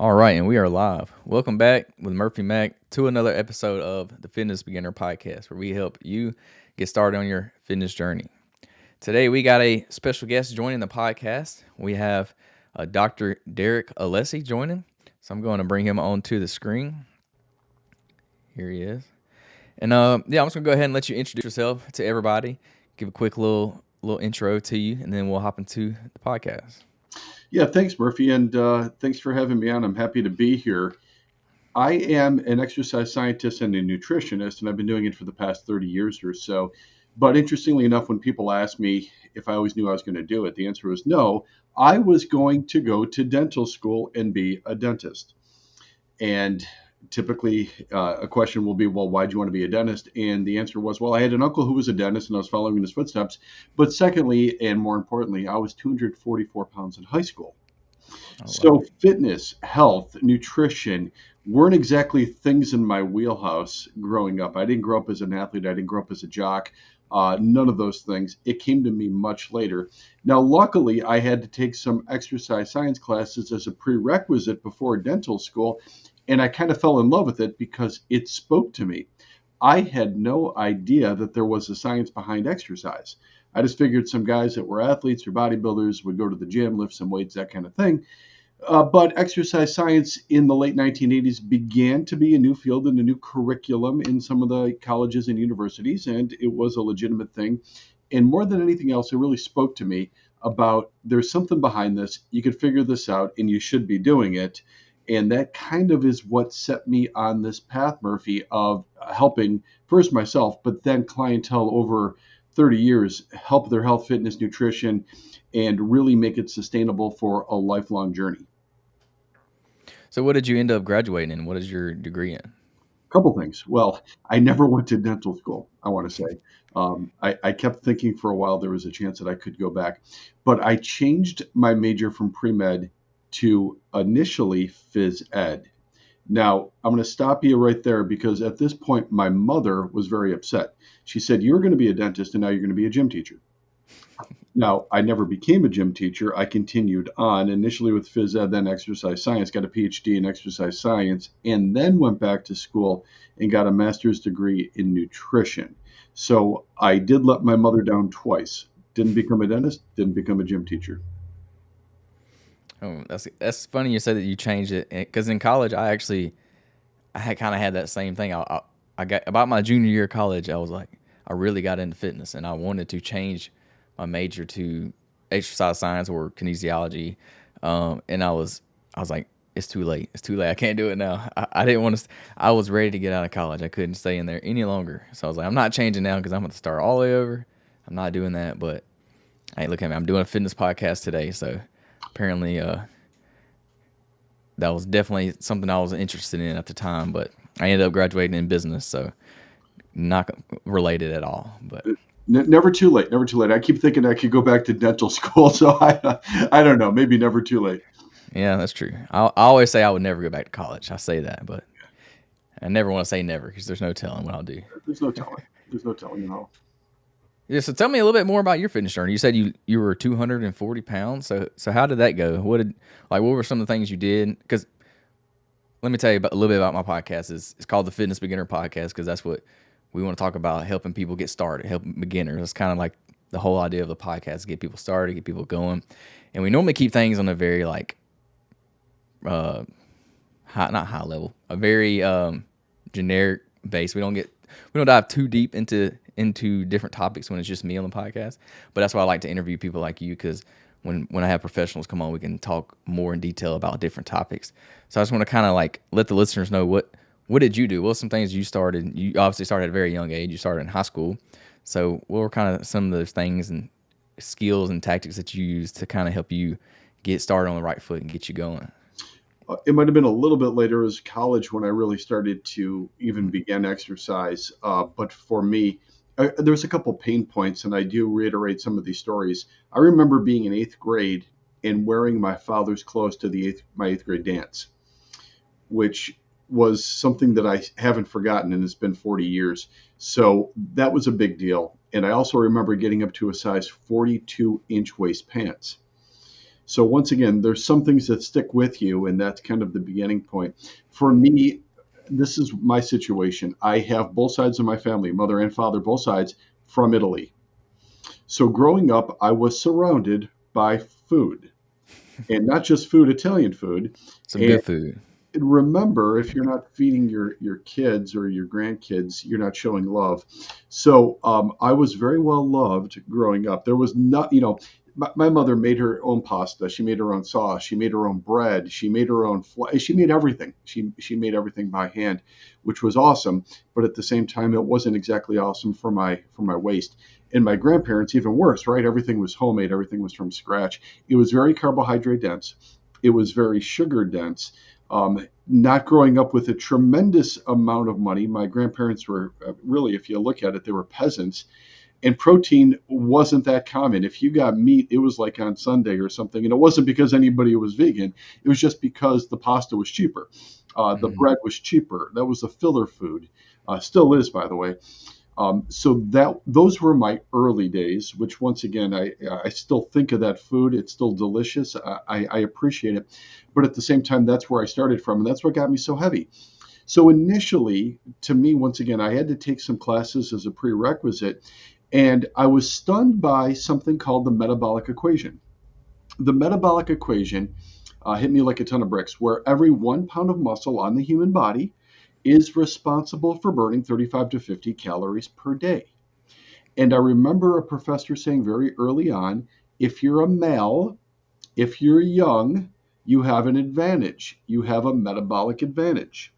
All right, and we are live. Welcome back with Murphy Mac to another episode of the Fitness Beginner Podcast, where we help you get started on your fitness journey. Today, we got a special guest joining the podcast. We have Dr. Derek Alessi joining, so I'm going to bring him onto the screen. Here he is, and I'm just gonna go ahead and let you introduce yourself to everybody. Give a quick little intro to you, and then we'll hop into the podcast. Yeah, thanks, Murphy, and thanks for having me on. I'm happy to be here. I am an exercise scientist and a nutritionist, and I've been doing it for the past 30 years or so. But interestingly enough, when people ask me if I always knew I was going to do it, the answer was no. I was going to go to dental school and be a dentist. And typically, a question will be, well, why do you want to be a dentist? And the answer was, well, I had an uncle who was a dentist and I was following in his footsteps. But secondly, and more importantly, I was 244 pounds in high school. Oh, wow. So fitness, health, nutrition weren't exactly things in my wheelhouse growing up. I didn't grow up as an athlete. I didn't grow up as a jock. None of those things. It came to me much later. Now, luckily, I had to take some exercise science classes as a prerequisite before dental school, and I kind of fell in love with it because it spoke to me. I had no idea that there was a science behind exercise. I just figured some guys that were athletes or bodybuilders would go to the gym, lift some weights, that kind of thing. But exercise science in the late 1980s began to be a new field and a new curriculum in some of the colleges and universities, and it was a legitimate thing. And more than anything else, it really spoke to me about there's something behind this. You can figure this out, and you should be doing it. And that kind of is what set me on this path, Murphy, of helping first myself, but then clientele over 30 years help their health, fitness, nutrition, and really make it sustainable for a lifelong journey. So, what did you end up graduating in? What is your degree in? Couple things. Well, I never went to dental school, I want to say. I kept thinking for a while there was a chance that I could go back, but I changed my major from pre med to initially phys ed. Now, I'm going to stop you right there because at this point, my mother was very upset. She said, "You're going to be a dentist and now you're going to be a gym teacher." Now, I never became a gym teacher. I continued on initially with phys ed, then exercise science, got a PhD in exercise science, and then went back to school and got a master's degree in nutrition. So I did let my mother down twice. Didn't become a dentist, didn't become a gym teacher. Oh, that's funny you said that you changed it because in college I had kind of had that same thing. I got about my junior year of college. I was like I really got into fitness and I wanted to change my major to exercise science or kinesiology, and I was like it's too late. It's too late. I can't do it now. I didn't want to. I was ready to get out of college. I couldn't stay in there any longer. So I was like I'm not changing now because I'm going to start all the way over. I'm not doing that. But hey, look at me. I'm doing a fitness podcast today. So apparently that was definitely something I was interested in at the time, but I ended up graduating in business, so not related at all. But Never too late, never too late. I keep thinking I could go back to dental school, so I don't know, maybe never too late. yeah, that's true. I always say I would never go back to college. I say that, but I never want to say never because there's no telling what I'll do. There's no telling. There's no telling at all. Yeah, so tell me a little bit more about your fitness journey. You said you were 240 pounds. So how did that go? What were some of the things you did? Because let me tell you about a little bit about my podcast. It's called the Fitness Beginner Podcast because that's what we want to talk about, helping people get started, helping beginners. That's kind of like the whole idea of the podcast: get people started, get people going. And we normally keep things on a very like not high level, a very generic base. We don't dive too deep into different topics when it's just me on the podcast. But that's why I like to interview people like you because when I have professionals come on, we can talk more in detail about different topics. So I just want to kind of like let the listeners know what did you do? What were some things you started? You obviously started at a very young age. You started in high school. So what were kind of some of those things and skills and tactics that you used to kind of help you get started on the right foot and get you going? It might have been a little bit later as college when I really started to even begin exercise. But for me, there's a couple pain points, and I do reiterate some of these stories. I remember being in eighth grade and wearing my father's clothes to my eighth grade dance, which was something that I haven't forgotten, and it's been 40 years. So that was a big deal. And I also remember getting up to a size 42-inch waist pants. So once again, there's some things that stick with you, and that's kind of the beginning point. For me, this is my situation. I have both sides of my family, mother and father, both sides from Italy. So growing up, I was surrounded by food, and not just food, Italian food. Some And good food. remember, if you're not feeding your kids or your grandkids, you're not showing love. So I was very well loved growing up. There was not, my mother made her own pasta. She made her own sauce. She made her own bread. She made her own. She made everything. She made everything by hand, which was awesome. But at the same time, it wasn't exactly awesome for my waist. And my grandparents, even worse, right? Everything was homemade. Everything was from scratch. It was very carbohydrate dense. It was very sugar dense. Not growing up with a tremendous amount of money. My grandparents were really, if you look at it, they were peasants, and protein wasn't that common. If you got meat, it was like on Sunday or something, and it wasn't because anybody was vegan. It was just because the pasta was cheaper, the Mhm. bread was cheaper. That was a filler food, still is, by the way. So that those were my early days, which once again I still think of that food. It's still delicious. I appreciate it, but at the same time, that's where I started from, and that's what got me so heavy. So initially, to me, once again, I had to take some classes as a prerequisite, and I was stunned by something called the metabolic equation. The metabolic equation hit me like a ton of bricks, where every 1 pound of muscle on the human body is responsible for burning 35 to 50 calories per day. And I remember a professor saying very early on, if you're a male, if you're young, you have an advantage. You have a metabolic advantage.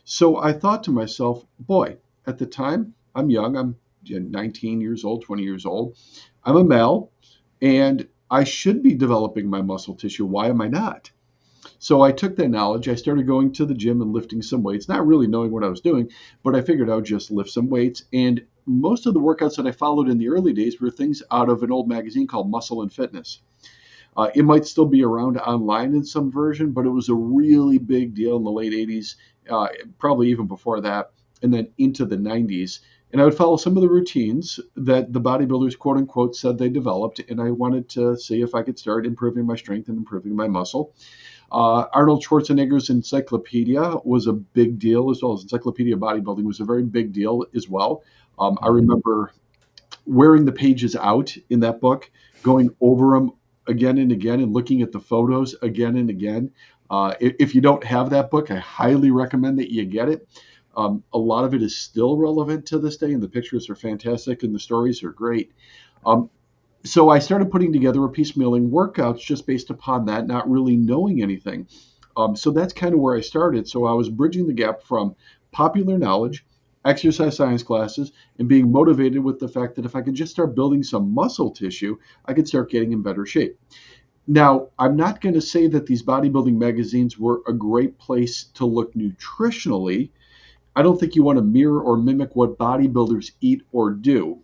So I thought to myself, boy, at the time, I'm young. I'm 19 years old, 20 years old. I'm a male, and I should be developing my muscle tissue. Why am I not? So I took that knowledge. I started going to the gym and lifting some weights, not really knowing what I was doing, but I figured I would just lift some weights. And most of the workouts that I followed in the early days were things out of an old magazine called Muscle and Fitness. It might still be around online in some version, but it was a really big deal in the late 80s, probably even before that, and then into the 90s. And I would follow some of the routines that the bodybuilders, quote unquote, said they developed. And I wanted to see if I could start improving my strength and improving my muscle. Arnold Schwarzenegger's encyclopedia was a big deal, as well as Encyclopedia of Bodybuilding was a very big deal as well. I Mhm. remember wearing the pages out in that book, going over them again and again, and looking at the photos again and again. If you don't have that book, I highly recommend that you get it. A lot of it is still relevant to this day, and the pictures are fantastic, and the stories are great. Um, so I started putting together a piecemealing workouts just based upon that, not really knowing anything. So that's kind of where I started. So I was bridging the gap from popular knowledge, exercise science classes, and being motivated with the fact that if I could just start building some muscle tissue, I could start getting in better shape. Now, I'm not going to say that these bodybuilding magazines were a great place to look nutritionally. I don't think you want to mirror or mimic what bodybuilders eat or do,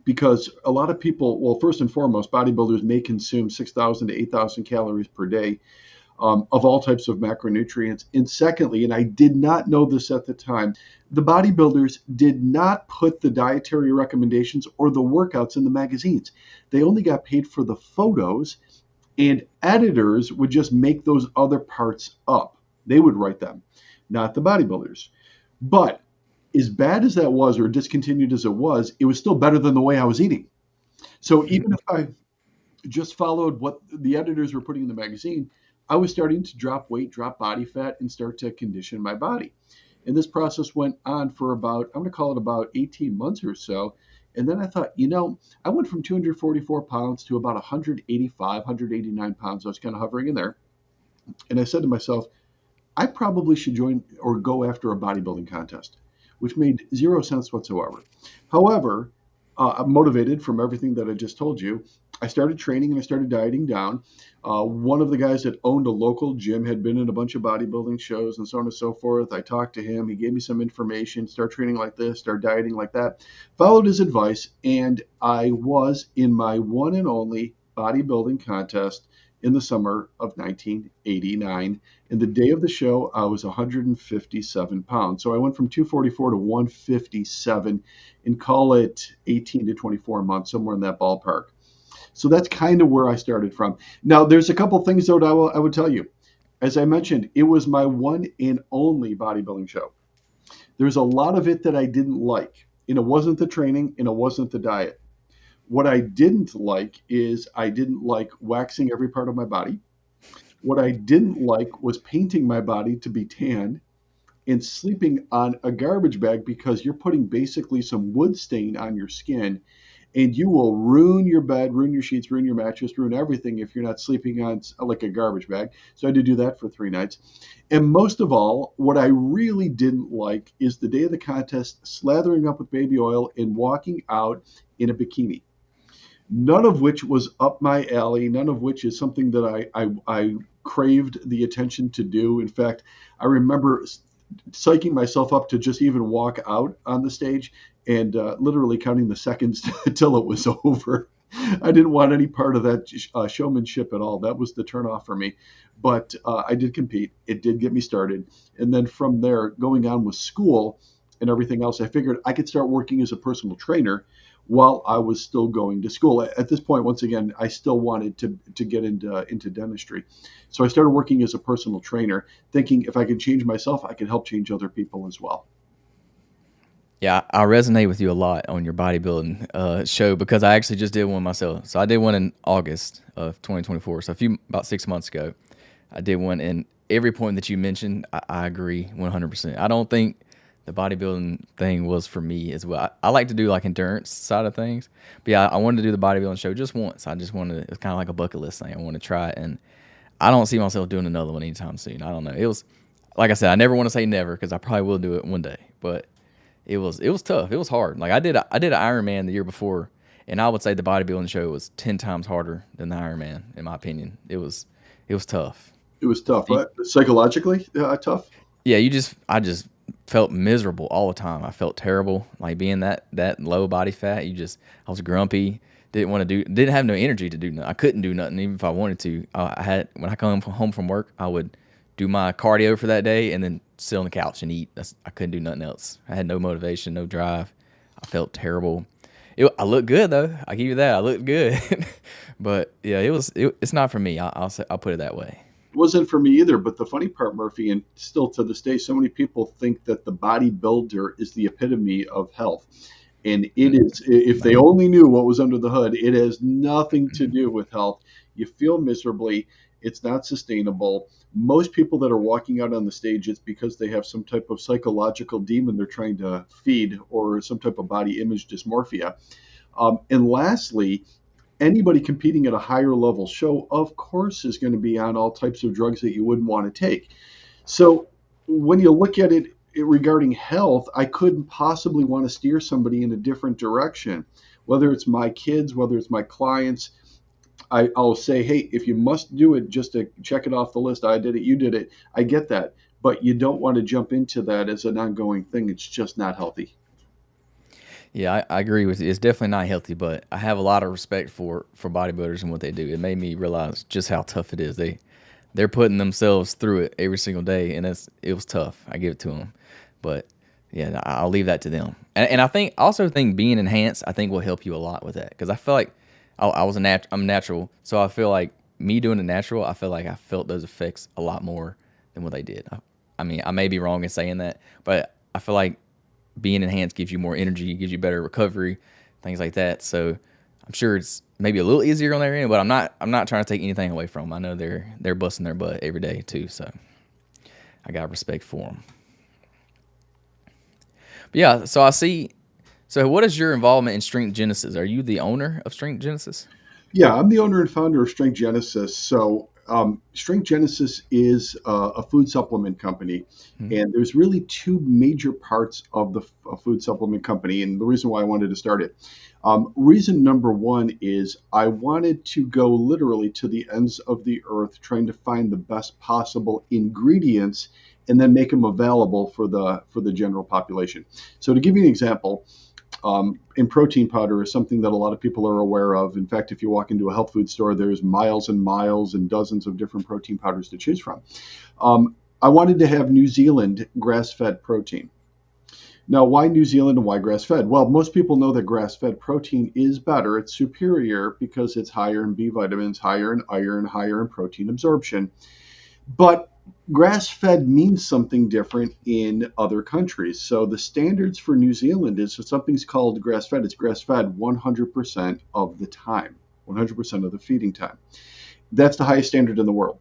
because a lot of people, well, first and foremost, bodybuilders may consume 6,000 to 8,000 calories per day of all types of macronutrients. And secondly, and I did not know this at the time, the bodybuilders did not put the dietary recommendations or the workouts in the magazines. They only got paid for the photos, and editors would just make those other parts up. They would write them, not the bodybuilders. But as bad as that was, or discontinued as it was still better than the way I was eating. So even if I just followed what the editors were putting in the magazine, I was starting to drop weight, drop body fat, and start to condition my body. And this process went on for about, I'm going to call it about 18 months or so. And then I thought, I went from 244 pounds to about 185, 189 pounds. I was kind of hovering in there. And I said to myself, I probably should join or go after a bodybuilding contest, which made zero sense whatsoever. However, I'm motivated from everything that I just told you. I started training and I started dieting down. One of the guys that owned a local gym had been in a bunch of bodybuilding shows and so on and so forth. I talked to him. He gave me some information. Start training like this, start dieting like that. Followed his advice, and I was in my one and only bodybuilding contest in the summer of 1989. And the day of the show, I was 157 pounds. So I went from 244 to 157 and call it 18 to 24 months, somewhere in that ballpark. So that's kind of where I started from. Now, there's a couple things that I would tell you. As I mentioned, it was my one and only bodybuilding show. There's a lot of it that I didn't like, and it wasn't the training and it wasn't the diet. What I didn't like is I didn't like waxing every part of my body. What I didn't like was painting my body to be tan and sleeping on a garbage bag because you're putting basically some wood stain on your skin, and you will ruin your bed, ruin your sheets, ruin your mattress, ruin everything if you're not sleeping on like a garbage bag. So I had to do that for 3 nights. And most of all, what I really didn't like is the day of the contest, slathering up with baby oil and walking out in a bikini. None of which was up my alley. None of which is something that I craved the attention to do. In fact, I remember psyching myself up to just even walk out on the stage and literally counting the seconds until it was over. I didn't want any part of that showmanship at all. That was the turnoff for me. But I did compete. It did get me started. And then from there, going on with school and everything else, I figured I could start working as a personal trainer while I was still going to school. At this point, once again, I still wanted to get into dentistry. So I started working as a personal trainer, thinking if I could change myself, I could help change other people as well. Yeah, I resonate with you a lot on your bodybuilding show because I actually just did one myself. So I did one in August of 2024. So about 6 months ago, I did one, and every point that you mentioned, I agree 100%. I don't think the bodybuilding thing was for me as well. I like to do like endurance side of things, but yeah, I wanted to do the bodybuilding show just once. I just wanted it's kind of like a bucket list thing. I want to try it, and I don't see myself doing another one anytime soon. I don't know. It was like I said, I never want to say never because I probably will do it one day, but it was tough. It was hard. Like I did an Ironman the year before, and I would say the bodybuilding show was 10 times harder than the Ironman in my opinion. It was tough. It was tough, You- right? Psychologically tough. Yeah, I just felt miserable all the time. I felt terrible, like being that low body fat. I was grumpy. Didn't have no energy to do nothing. I couldn't do nothing even if I wanted to. I had when I come home from work, I would do my cardio for that day and then sit on the couch and eat. I couldn't do nothing else. I had no motivation, no drive. I felt terrible. I looked good though. I give you that. I looked good, but yeah, it's not for me. I'll put it that way. Wasn't for me either. But the funny part, Murphy, and still to this day, so many people think that the bodybuilder is the epitome of health. And it is, if they only knew what was under the hood, it has nothing to do with health. You feel miserably. It's not sustainable. Most people that are walking out on the stage, it's because they have some type of psychological demon they're trying to feed or some type of body image dysmorphia. And lastly, anybody competing at a higher level show, of course, is going to be on all types of drugs that you wouldn't want to take. So when you look at it regarding health, I couldn't possibly want to steer somebody in a different direction. Whether it's my kids, whether it's my clients, I'll say, hey, if you must do it just to check it off the list, I did it, you did it. I get that. But you don't want to jump into that as an ongoing thing. It's just not healthy. Yeah, I agree with you. It's definitely not healthy, but I have a lot of respect for bodybuilders and what they do. It made me realize just how tough it is. They're putting themselves through it every single day, and it was tough. I give it to them, but yeah, I'll leave that to them. And I also think being enhanced, I think will help you a lot with that because I feel like I'm natural, so I feel like me doing the natural, I feel like I felt those effects a lot more than what they did. I mean, I may be wrong in saying that, but I feel like being enhanced gives you more energy, gives you better recovery, things like that. So I'm sure it's maybe a little easier on their end, but I'm not trying to take anything away from them. I know they're busting their butt every day too, so I got respect for them. But yeah, so I see. So what is your involvement in Strength Genesis? Are you the owner of Strength Genesis? Yeah, I'm the owner and founder of Strength Genesis. So, Strength Genesis is a food supplement company, Hmm. and there's really two major parts of the food supplement company, and the reason why I wanted to start it. Reason number one is I wanted to go literally to the ends of the earth, trying to find the best possible ingredients, and then make them available for the general population. So, to give you an example, and protein powder is something that a lot of people are aware of. In fact, if you walk into a health food store, there's miles and miles and dozens of different protein powders to choose from. I wanted to have New Zealand grass fed protein. Now, why New Zealand and why grass fed? Well, most people know that grass fed protein is better. It's superior because it's higher in B vitamins, higher in iron, higher in protein absorption. But grass fed means something different in other countries. So the standards for New Zealand is if something's called grass fed, it's grass fed 100% of the time, 100% of the feeding time. That's the highest standard in the world.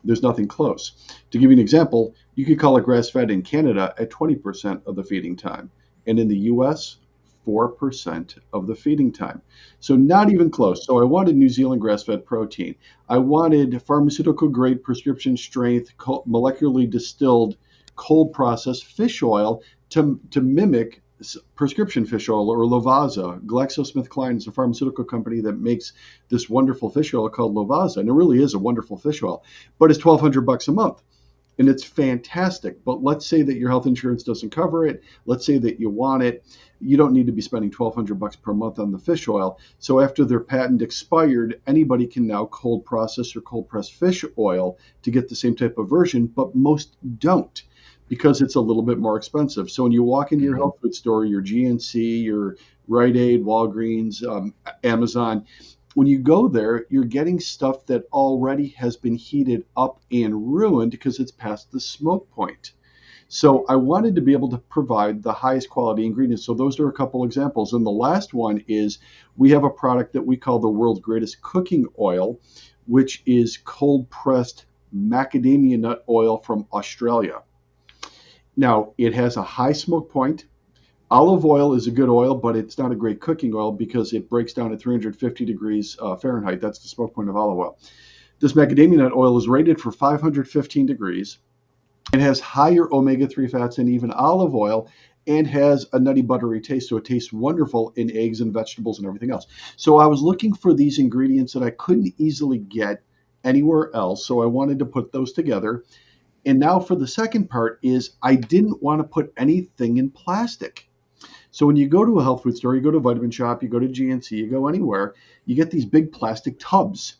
There's nothing close. To give you an example, you could call it grass fed in Canada at 20% of the feeding time, and in the US, 4% of the feeding time. So, not even close. So, I wanted New Zealand grass fed protein. I wanted pharmaceutical grade, prescription strength, molecularly distilled, cold processed fish oil to mimic prescription fish oil or Lovaza. GlaxoSmithKline is a pharmaceutical company that makes this wonderful fish oil called Lovaza, and it really is a wonderful fish oil, but it's $1,200 a month. And it's fantastic. But let's say that your health insurance doesn't cover it. Let's say that you want it. You don't need to be spending $1,200 per month on the fish oil. So after their patent expired, anybody can now cold process or cold press fish oil to get the same type of version, but most don't because it's a little bit more expensive. So when you walk into your Hmm. health food store, your GNC, your Rite Aid, Walgreens, Amazon, when you go there, you're getting stuff that already has been heated up and ruined because it's past the smoke point. So I wanted to be able to provide the highest quality ingredients. So those are a couple examples. And the last one is we have a product that we call the world's greatest cooking oil, which is cold pressed macadamia nut oil from Australia. Now, it has a high smoke point. Olive oil is a good oil, but it's not a great cooking oil because it breaks down at 350 degrees Fahrenheit. That's the smoke point of olive oil. This macadamia nut oil is rated for 515 degrees. It has higher omega 3 fats than even olive oil and has a nutty, buttery taste. So it tastes wonderful in eggs and vegetables and everything else. So I was looking for these ingredients that I couldn't easily get anywhere else. So I wanted to put those together. And now for the second part is I didn't want to put anything in plastic. So when you go to a health food store, you go to a vitamin shop, you go to GNC, you go anywhere, you get these big plastic tubs.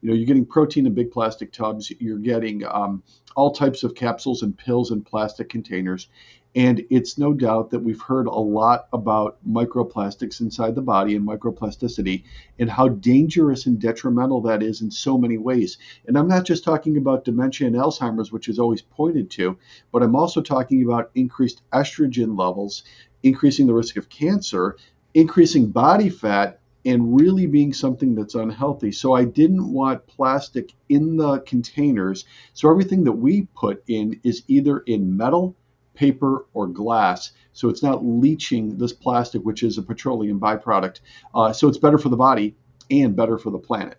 You're getting protein in big plastic tubs. You're getting all types of capsules and pills in plastic containers. And it's no doubt that we've heard a lot about microplastics inside the body and microplasticity and how dangerous and detrimental that is in so many ways. And I'm not just talking about dementia and Alzheimer's, which is always pointed to, but I'm also talking about increased estrogen levels, increasing the risk of cancer, increasing body fat, and really being something that's unhealthy. So I didn't want plastic in the containers. So everything that we put in is either in metal, paper, or glass. So it's not leaching this plastic, which is a petroleum byproduct. So it's better for the body and better for the planet.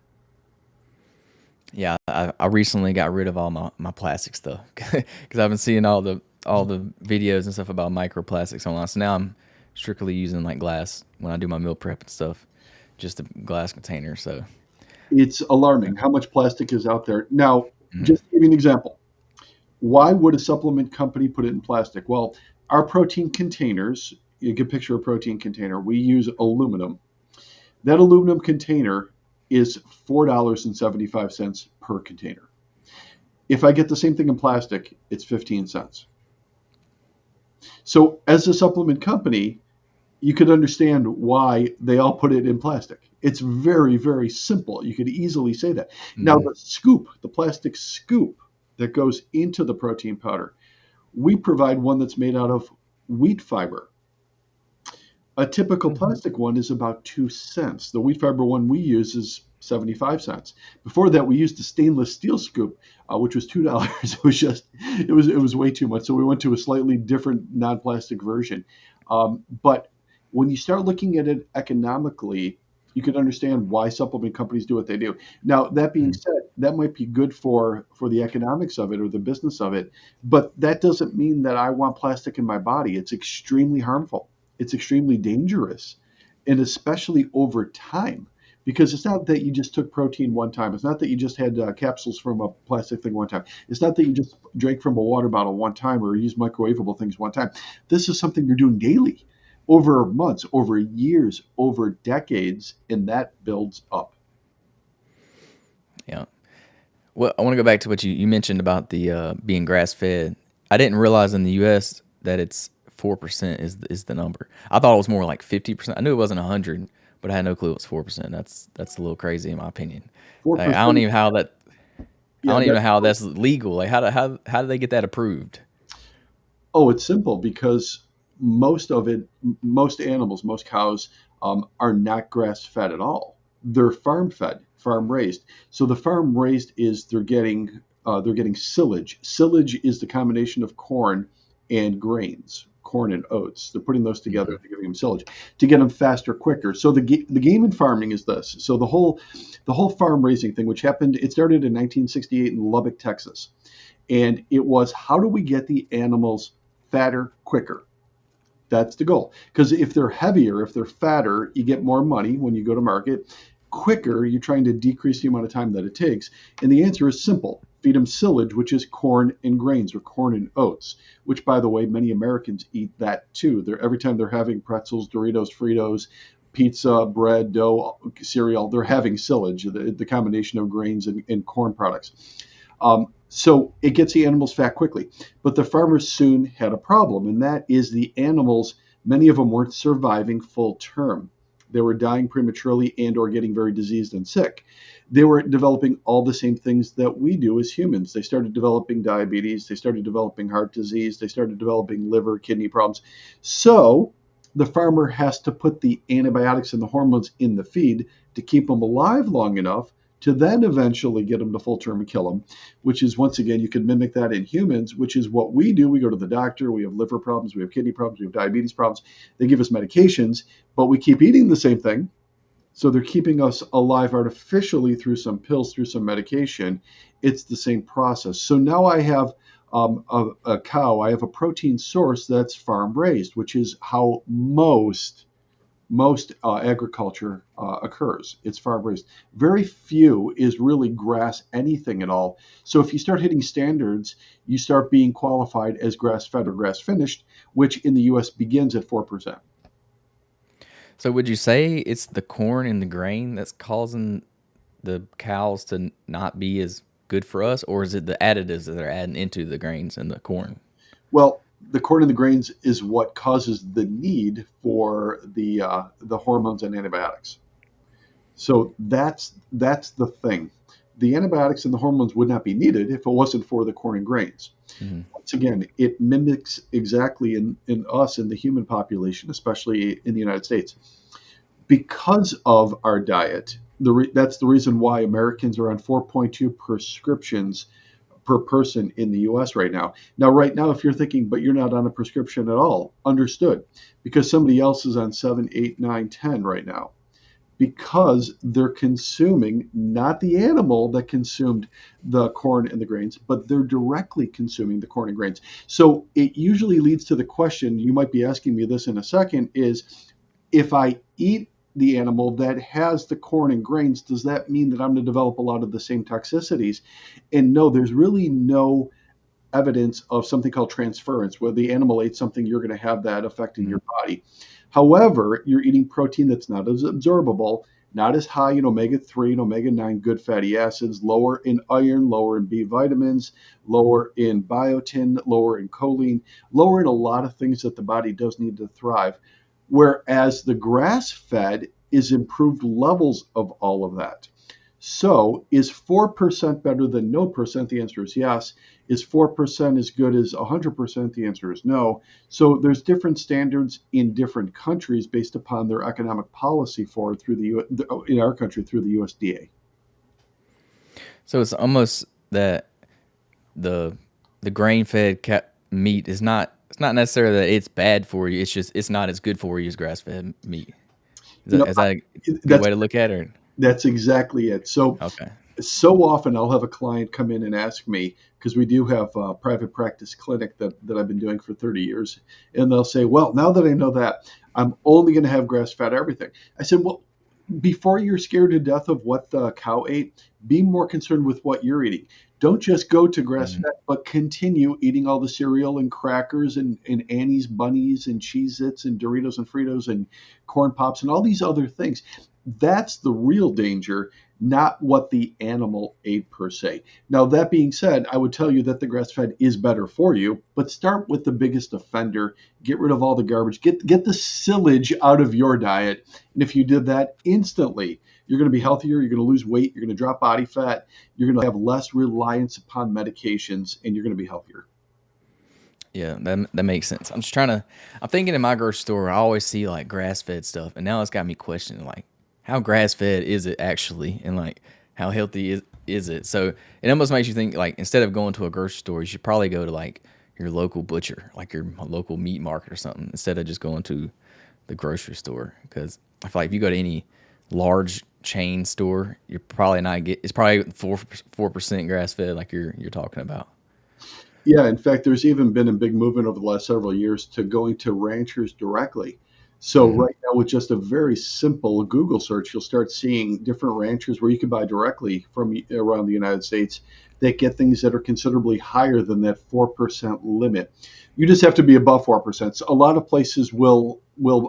Yeah, I recently got rid of all my plastic stuff because I've been seeing all the videos and stuff about microplastics online. So now I'm strictly using like glass when I do my meal prep and stuff, just a glass container. So It's alarming how much plastic is out there. Now, mhm. just to give you an example, why would a supplement company put it in plastic? Well, our protein containers, you can picture a protein container, we use aluminum. That aluminum container is $4.75 per container. If I get the same thing in plastic, it's 15 cents. So, as a supplement company, you could understand why they all put it in plastic. It's very, very simple. You could easily say that. Now, Mhm. the scoop, the plastic scoop that goes into the protein powder, we provide one that's made out of wheat fiber. A typical plastic one is about 2 cents. The wheat fiber one we use is 75 cents. Before that, we used a stainless steel scoop, which was $2. It was way too much. So we went to a slightly different non-plastic version. But when you start looking at it economically, you can understand why supplement companies do what they do. Now, that being Mhm. said, that might be good for the economics of it or the business of it, but that doesn't mean that I want plastic in my body. It's extremely harmful. It's extremely dangerous, and especially over time. Because it's not that you just took protein one time. It's not that you just had capsules from a plastic thing one time. It's not that you just drank from a water bottle one time or used microwavable things one time. This is something you're doing daily, over months, over years, over decades, and that builds up. Yeah. Well, I want to go back to what you mentioned about the being grass fed. I didn't realize in the U.S. that it's 4% is the number. I thought it was more like 50%. I knew it wasn't 100, but I had no clue it was 4%. That's a little crazy in my opinion. Four Like, I don't percent. even how that. I Yeah, don't even that know how that's legal. Like, how do they get that approved? Oh, it's simple because most animals, most cows, are not grass fed at all. They're farm fed, farm raised. So the farm raised is they're getting silage. Silage is the combination of corn and grains, corn and oats. They're putting those together. Mhm. They're giving them silage to get them faster, quicker. So the game in farming is this. So the whole farm raising thing, which happened, it started in 1968 in Lubbock, Texas, and it was how do we get the animals fatter quicker? That's the goal. Because if they're heavier, if they're fatter, you get more money when you go to market. Quicker, you're trying to decrease the amount of time that it takes. And the answer is simple: feed them silage, which is corn and grains, or corn and oats, which, by the way, many Americans eat that too. Every time they're having pretzels, Doritos, Fritos, pizza, bread, dough, cereal, they're having silage, the combination of grains and corn products. So it gets the animals fat quickly. But the farmers soon had a problem, and that is the animals, many of them weren't surviving full term. They were dying prematurely and or getting very diseased and sick. They were developing all the same things that we do as humans. They started developing diabetes, they started developing heart disease, they started developing liver, kidney problems. So the farmer has to put the antibiotics and the hormones in the feed to keep them alive long enough to then eventually get them to full term and kill them, which is, once again, you can mimic that in humans, which is what we do. We go to the doctor, we have liver problems, we have kidney problems, we have diabetes problems. They give us medications, but we keep eating the same thing. So they're keeping us alive artificially through some pills, through some medication. It's the same process. So now I have a cow, I have a protein source that's farm raised, which is how most agriculture occurs. It's farm raised. Very few is really grass anything at all. So if you start hitting standards, you start being qualified as grass fed or grass finished, which in the US begins at 4%. So would you say it's the corn and the grain that's causing the cows to not be as good for us, or is it the additives that they're adding into the grains and the corn? Well, the corn and the grains is what causes the need for the hormones and antibiotics. So that's the thing. The antibiotics and the hormones would not be needed if it wasn't for the corn and grains. Hmm. Once again, it mimics exactly in us, in the human population, especially in the United States, because of our diet. That's the reason why Americans are on 4.2 prescriptions per person in the US right now. Now, right now, if you're thinking, but you're not on a prescription at all, understood, because somebody else is on 7, 8, 9, 10 right now, because they're consuming not the animal that consumed the corn and the grains, but they're directly consuming the corn and grains. So it usually leads to the question, you might be asking me this in a second, is if I eat the animal that has the corn and grains, does that mean that I'm going to develop a lot of the same toxicities? And no, there's really no evidence of something called transference, where the animal ate something, you're going to have that effect in Hmm. your body. However, you're eating protein that's not as absorbable, not as high in omega 3 and omega 9 good fatty acids, lower in iron, lower in B vitamins, lower in biotin, lower in choline, lower in a lot of things that the body does need to thrive. Whereas the grass fed is improved levels of all of that. So, is 4% better than no percent? The answer is yes. Is 4% as good as 100%? The answer is no. So, there's different standards in different countries based upon their economic policy for it through in our country through the USDA. So it's almost that the the grain fed meat is not, it's not necessarily that it's bad for you. It's just it's not as good for you as grass fed meat. You know, Is that a good that's way to look at it? that's exactly it. So, Okay. so often I'll have a client come in and ask me, because we do have a private practice clinic that I've been doing for 30 years, and they'll say, well, now that I know that, I'm only going to have grass fed everything. I said, well, before you're scared to death of what the cow ate, be more concerned with what you're eating. Don't just go to grass Mhm. fed, but continue eating all the cereal and crackers and Annie's bunnies and Cheez Its and Doritos and Fritos and corn pops and all these other things. That's the real danger, not what the animal ate per se. Now, that being said, I would tell you that the grass fed is better for you, but start with the biggest offender. Get rid of all the garbage. Get the silage out of your diet. And if you did that instantly, you're going to be healthier. You're going to lose weight. You're going to drop body fat. You're going to have less reliance upon medications, and you're going to be healthier. Yeah, that makes sense. I'm just trying to. I'm thinking in my grocery store, I always see like grass fed stuff, and now it's got me questioning like, how grass fed is it actually, and like how healthy is it? So it almost makes you think like instead of going to a grocery store, you should probably go to like your local butcher, like your local meat market or something, instead of just going to the grocery store. Because I feel like if you go to any large chain store, you're probably not get. It's probably 4% grass fed, like you're talking about. Yeah, in fact, there's even been a big movement over the last several years to going to ranchers directly. So Hmm. right now, with just a very simple Google search, you'll start seeing different ranchers where you can buy directly from around the United States that get things that are considerably higher than that 4% limit. You just have to be above 4%. So a lot of places will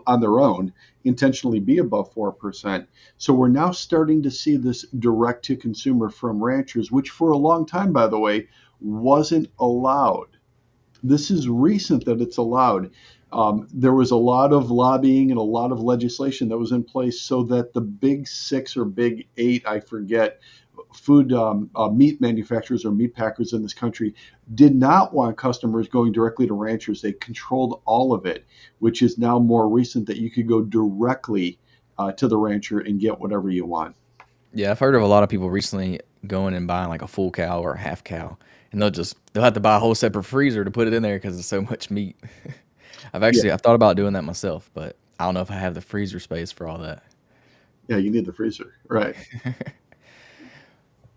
on their own intentionally be above 4%. So we're now starting to see this direct to consumer from ranchers, which for a long time, by the way, wasn't allowed. This is recent that it's allowed. There was a lot of lobbying and a lot of legislation that was in place so that the big six or big eight, I forget, food meat manufacturers or meat packers in this country did not want customers going directly to ranchers. They controlled all of it, which is now more recent that you could go directly to the rancher and get whatever you want. Yeah, I've heard of a lot of people recently going and buying like a full cow or a half cow, and they'll have to buy a whole separate freezer to put it in there because it's so much meat. Yeah, I've thought about doing that myself, but I don't know if I have the freezer space for all that. yeah, you need the freezer, right?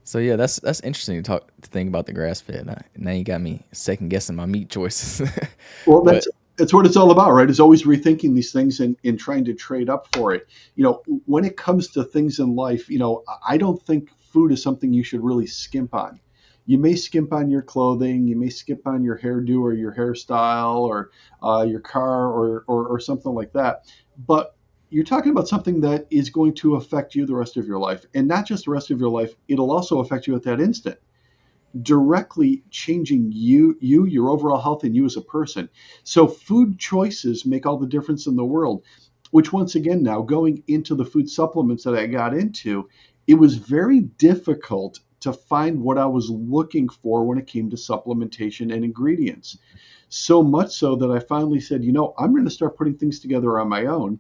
So yeah, that's interesting to think about the grass fed. Now you got me second guessing my meat choices. Well, But that's what it's all about, right? Is always rethinking these things and trying to trade up for it. When it comes to things in life, I don't think food is something you should really skimp on. You may skimp on your clothing, you may skimp on your hairdo or your hairstyle or your car or something like that. But you're talking about something that is going to affect you the rest of your life. And not just the rest of your life, it'll also affect you at that instant, directly changing your overall health and you as a person. So food choices make all the difference in the world, which once again, now going into the food supplements that I got into, it was very difficult to find what I was looking for when it came to supplementation and ingredients. So much so that I finally said, I'm going to start putting things together on my own.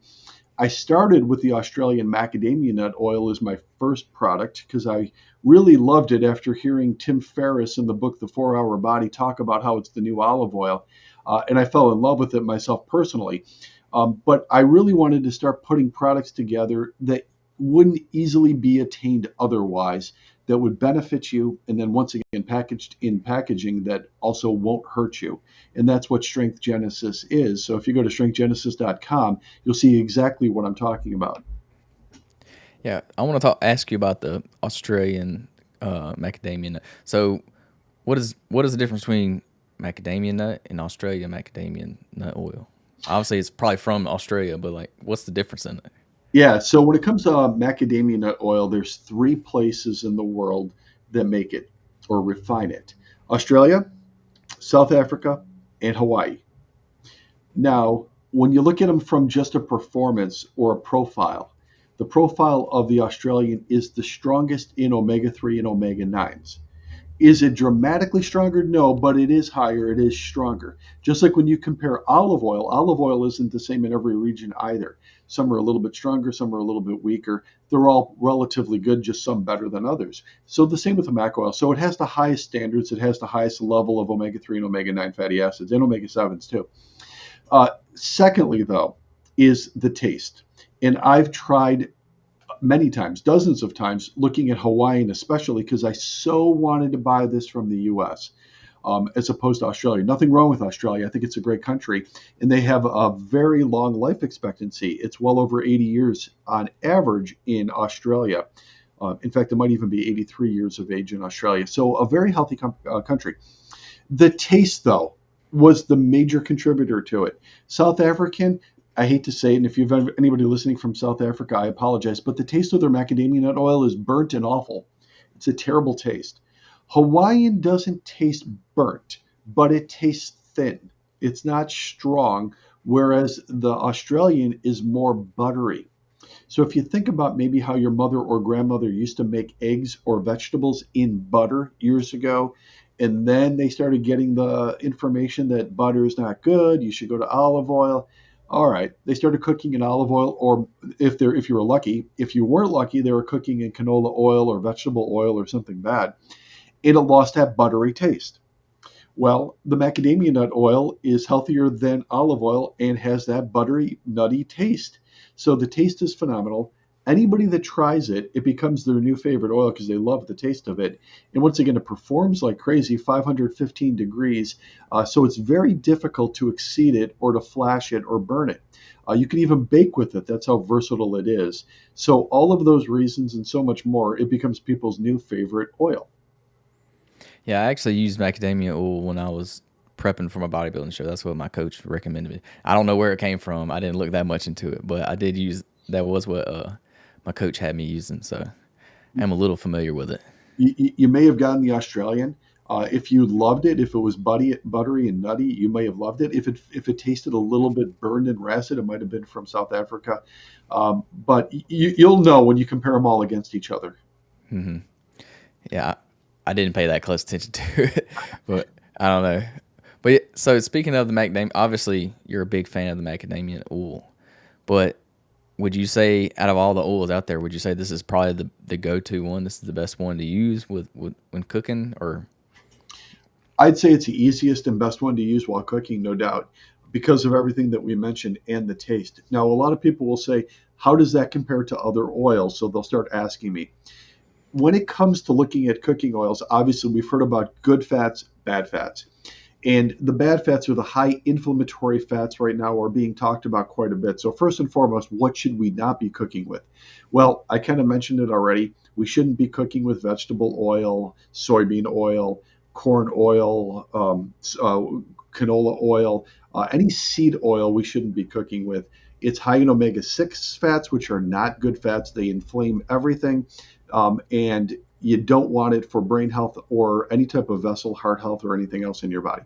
I started with the Australian macadamia nut oil as my first product because I really loved it after hearing Tim Ferriss in the book The 4 Hour Body talk about how it's the new olive oil. And I fell in love with it myself personally. But I really wanted to start putting products together that wouldn't easily be attained otherwise, that would benefit you, and then once again packaged in packaging that also won't hurt you. And that's what Strength Genesis is. So if you go to strengthgenesis.com, you'll see exactly what I'm talking about. yeah, I want to ask you about the Australian macadamia nut. So what is the difference between macadamia nut and Australian macadamia nut oil? Obviously, it's probably from Australia, but like, what's the difference in it? Yeah, so when it comes to macadamia nut oil, there's three places in the world that make it or refine it: Australia, South Africa, and Hawaii. Now, when you look at them from just a performance or a profile, the profile of the Australian is the strongest in omega 3 and omega 9s. Is it dramatically stronger? No, but it is higher. It is stronger. Just like when you compare olive oil isn't the same in every region either. Some are a little bit stronger, some are a little bit weaker. They're all relatively good, just some better than others. So the same with the mac oil. So it has the highest standards. It has the highest level of omega 3 and omega 9 fatty acids and omega 7s too. Secondly, though, is the taste. And I've tried many times, dozens of times, looking at Hawaiian, especially because I so wanted to buy this from the US as opposed to Australia. Nothing wrong with Australia. I think it's a great country. And they have a very long life expectancy. It's well over 80 years on average in Australia. In fact, it might even be 83 years of age in Australia. So a very healthy country. The taste, though, was the major contributor to it. South African, I hate to say it, and if you've ever, anybody listening from South Africa, I apologize, but the taste of their macadamia nut oil is burnt and awful. It's a terrible taste. Hawaiian doesn't taste burnt, but it tastes thin. It's not strong, whereas the Australian is more buttery. So if you think about maybe how your mother or grandmother used to make eggs or vegetables in butter years ago, and then they started getting the information that butter is not good, you should go to olive oil. All right, they started cooking in olive oil, or if you were lucky, if you weren't lucky, they were cooking in canola oil or vegetable oil or something bad. It lost that buttery taste. Well, the macadamia nut oil is healthier than olive oil and has that buttery, nutty taste. So the taste is phenomenal. Anybody that tries it, it becomes their new favorite oil because they love the taste of it. And once again, it performs like crazy, 515 degrees. So it's very difficult to exceed it or to flash it or burn it. You can even bake with it. That's how versatile it is. So, all of those reasons and so much more, it becomes people's new favorite oil. Yeah, I actually used macadamia oil when I was prepping for my bodybuilding show. That's what my coach recommended me. I don't know where it came from. I didn't look that much into it, but I did use that was what my coach had me using. So I'm a little familiar with it. You may have gotten the Australian. If you loved it, if it was buttery and nutty, you may have loved it. If it tasted a little bit burned and rancid, it might have been from South Africa. But you'll know when you compare them all against each other. Yeah, I didn't pay that close attention to it, but I don't know. But so speaking of the macadamia, obviously you're a big fan of the macadamia oil, but would you say out of all the oils out there, would you say this is probably the go-to one? This is the best one to use with when cooking, or I'd say it's the easiest and best one to use while cooking, no doubt, because of everything that we mentioned and the taste. Now, a lot of people will say, how does that compare to other oils? So they'll start asking me. When it comes to looking at cooking oils, obviously we've heard about good fats, bad fats. And the bad fats are the high inflammatory fats right now are being talked about quite a bit. So first and foremost, what should we not be cooking with? Well, I kind of mentioned it already. We shouldn't be cooking with vegetable oil, soybean oil, corn oil, canola oil, any seed oil we shouldn't be cooking with. It's high in omega 6 fats, which are not good fats. They inflame everything. And you don't want it for brain health or any type of vessel, heart health, or anything else in your body.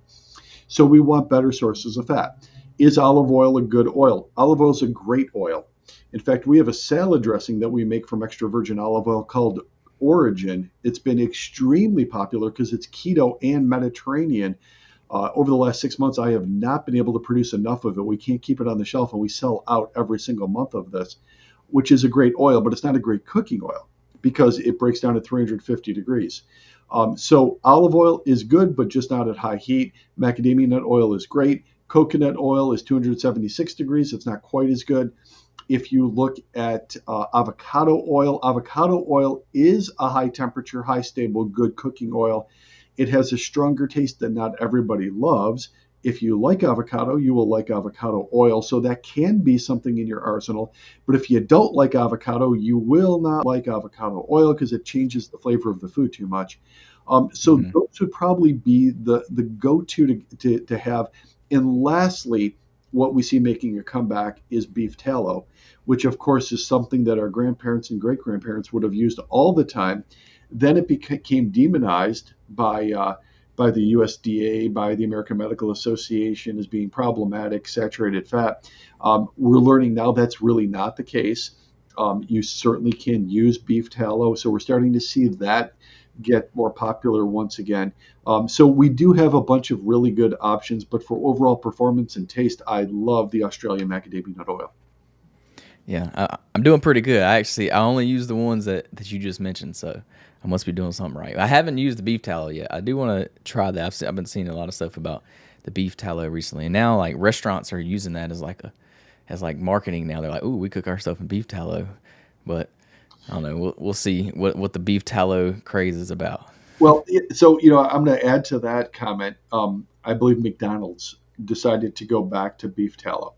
So we want better sources of fat. Is olive oil a good oil? Olive oil is a great oil. In fact, we have a salad dressing that we make from extra virgin olive oil called Origin. It's been extremely popular because it's keto and Mediterranean. Over the last 6 months, I have not been able to produce enough of it. We can't keep it on the shelf, and we sell out every single month of this, which is a great oil, but it's not a great cooking oil because it breaks down at 350 degrees. So olive oil is good, but just not at high heat. Macadamia nut oil is great. Coconut oil is 276 degrees. It's not quite as good. If you look at avocado oil is a high temperature, high stable, good cooking oil. It has a stronger taste that not everybody loves. If you like avocado, you will like avocado oil. So that can be something in your arsenal. But if you don't like avocado, you will not like avocado oil because it changes the flavor of the food too much. So mhm. those would probably be the go-to to have. And lastly, what we see making a comeback is beef tallow, which of course is something that our grandparents and great grandparents would have used all the time. Then it became demonized by the USDA, by the American Medical Association as being problematic, saturated fat. We're learning now that's really not the case. You certainly can use beef tallow, so we're starting to see that get more popular once again. So we do have a bunch of really good options, but for overall performance and taste, I love the Australian macadamia nut oil. Yeah, I'm doing pretty good. I only use the ones that you just mentioned, so I must be doing something right. I haven't used the beef tallow yet. I do want to try that. I've been seeing a lot of stuff about the beef tallow recently, and now like restaurants are using that as like marketing now. They're like, "Ooh, we cook our stuff in beef tallow," but I don't know. We'll see what the beef tallow craze is about. Well, so I'm going to add to that comment. I believe McDonald's decided to go back to beef tallow.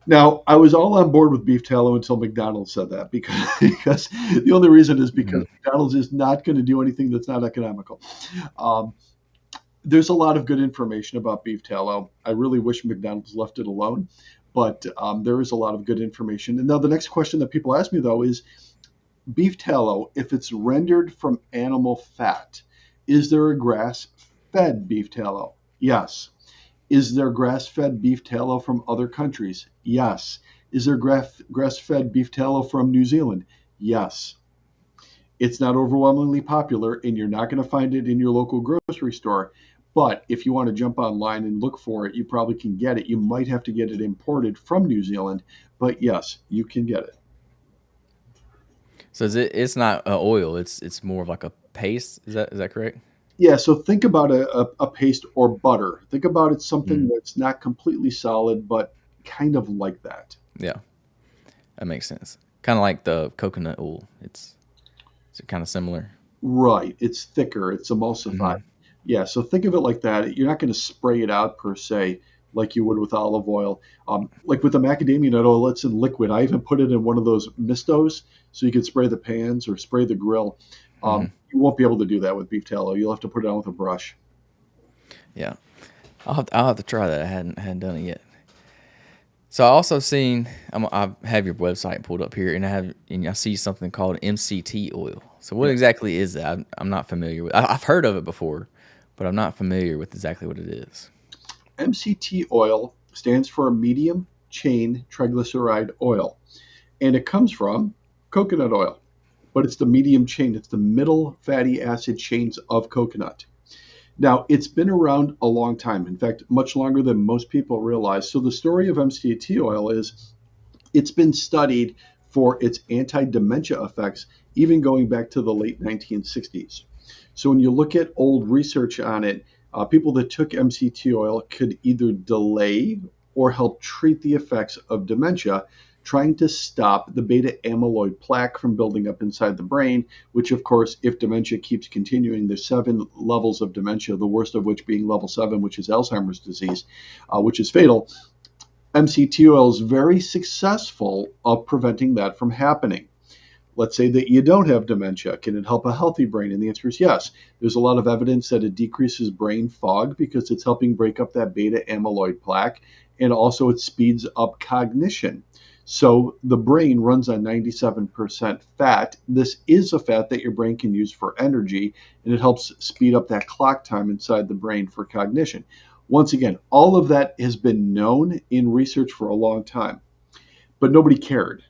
Now, I was all on board with beef tallow until McDonald's said that because because the only reason is because Mhm. McDonald's is not going to do anything that's not economical. Um, there's a lot of good information about beef tallow. I really wish McDonald's left it alone. but there is a lot of good information. And now the next question that people ask me though is beef tallow, if it's rendered from animal fat, is there a grass fed beef tallow? Yes. Is there grass fed beef tallow from other countries? Yes. Is there grass fed beef tallow from New Zealand? Yes. It's not overwhelmingly popular, and you're not going to find it in your local grocery store. But if you want to jump online and look for it, you probably can get it. You might have to get it imported from New Zealand, but yes, you can get it. So it's not oil. It's more of like a paste. Is that correct? Yeah, so think about a paste or butter. Think about it something Mm. that's not completely solid, but kind of like that. Yeah, that makes sense. Kind of like the coconut oil. It's kind of similar. Right. It's thicker, it's emulsified. Hmm. Yeah, so think of it like that. You're not going to spray it out per se like you would with olive oil. Like with the macadamia nut oil, it's in liquid. I even put it in one of those mistos so you can spray the pans or spray the grill. Hmm. You won't be able to do that with beef tallow. You'll have to put it on with a brush. Yeah, I'll have to try that. I hadn't done it yet. So I also seen I have your website pulled up here, and I see something called MCT oil. So what Yeah. exactly is that? I'm not familiar with. I've heard of it before, but I'm not familiar with exactly what it is. MCT oil stands for medium chain triglyceride oil, and it comes from coconut oil, but it's the medium chain. It's the middle fatty acid chains of coconut. Now, it's been around a long time. In fact, much longer than most people realize. So, the story of MCT oil is it's been studied for its anti dementia effects, even going back to the late 1960s. So, when you look at old research on it, people that took MCT oil could either delay or help treat the effects of dementia, trying to stop the beta amyloid plaque from building up inside the brain, which, of course, if dementia keeps continuing, there's 7 levels of dementia, the worst of which being level 7, which is Alzheimer's disease, which is fatal. MCT oil is very successful of preventing that from happening. Let's say that you don't have dementia. Can it help a healthy brain? And the answer is yes. There's a lot of evidence that it decreases brain fog because it's helping break up that beta amyloid plaque, and also it speeds up cognition. So the brain runs on 97% fat. This is a fat that your brain can use for energy, and it helps speed up that clock time inside the brain for cognition. Once again, all of that has been known in research for a long time, but nobody cared.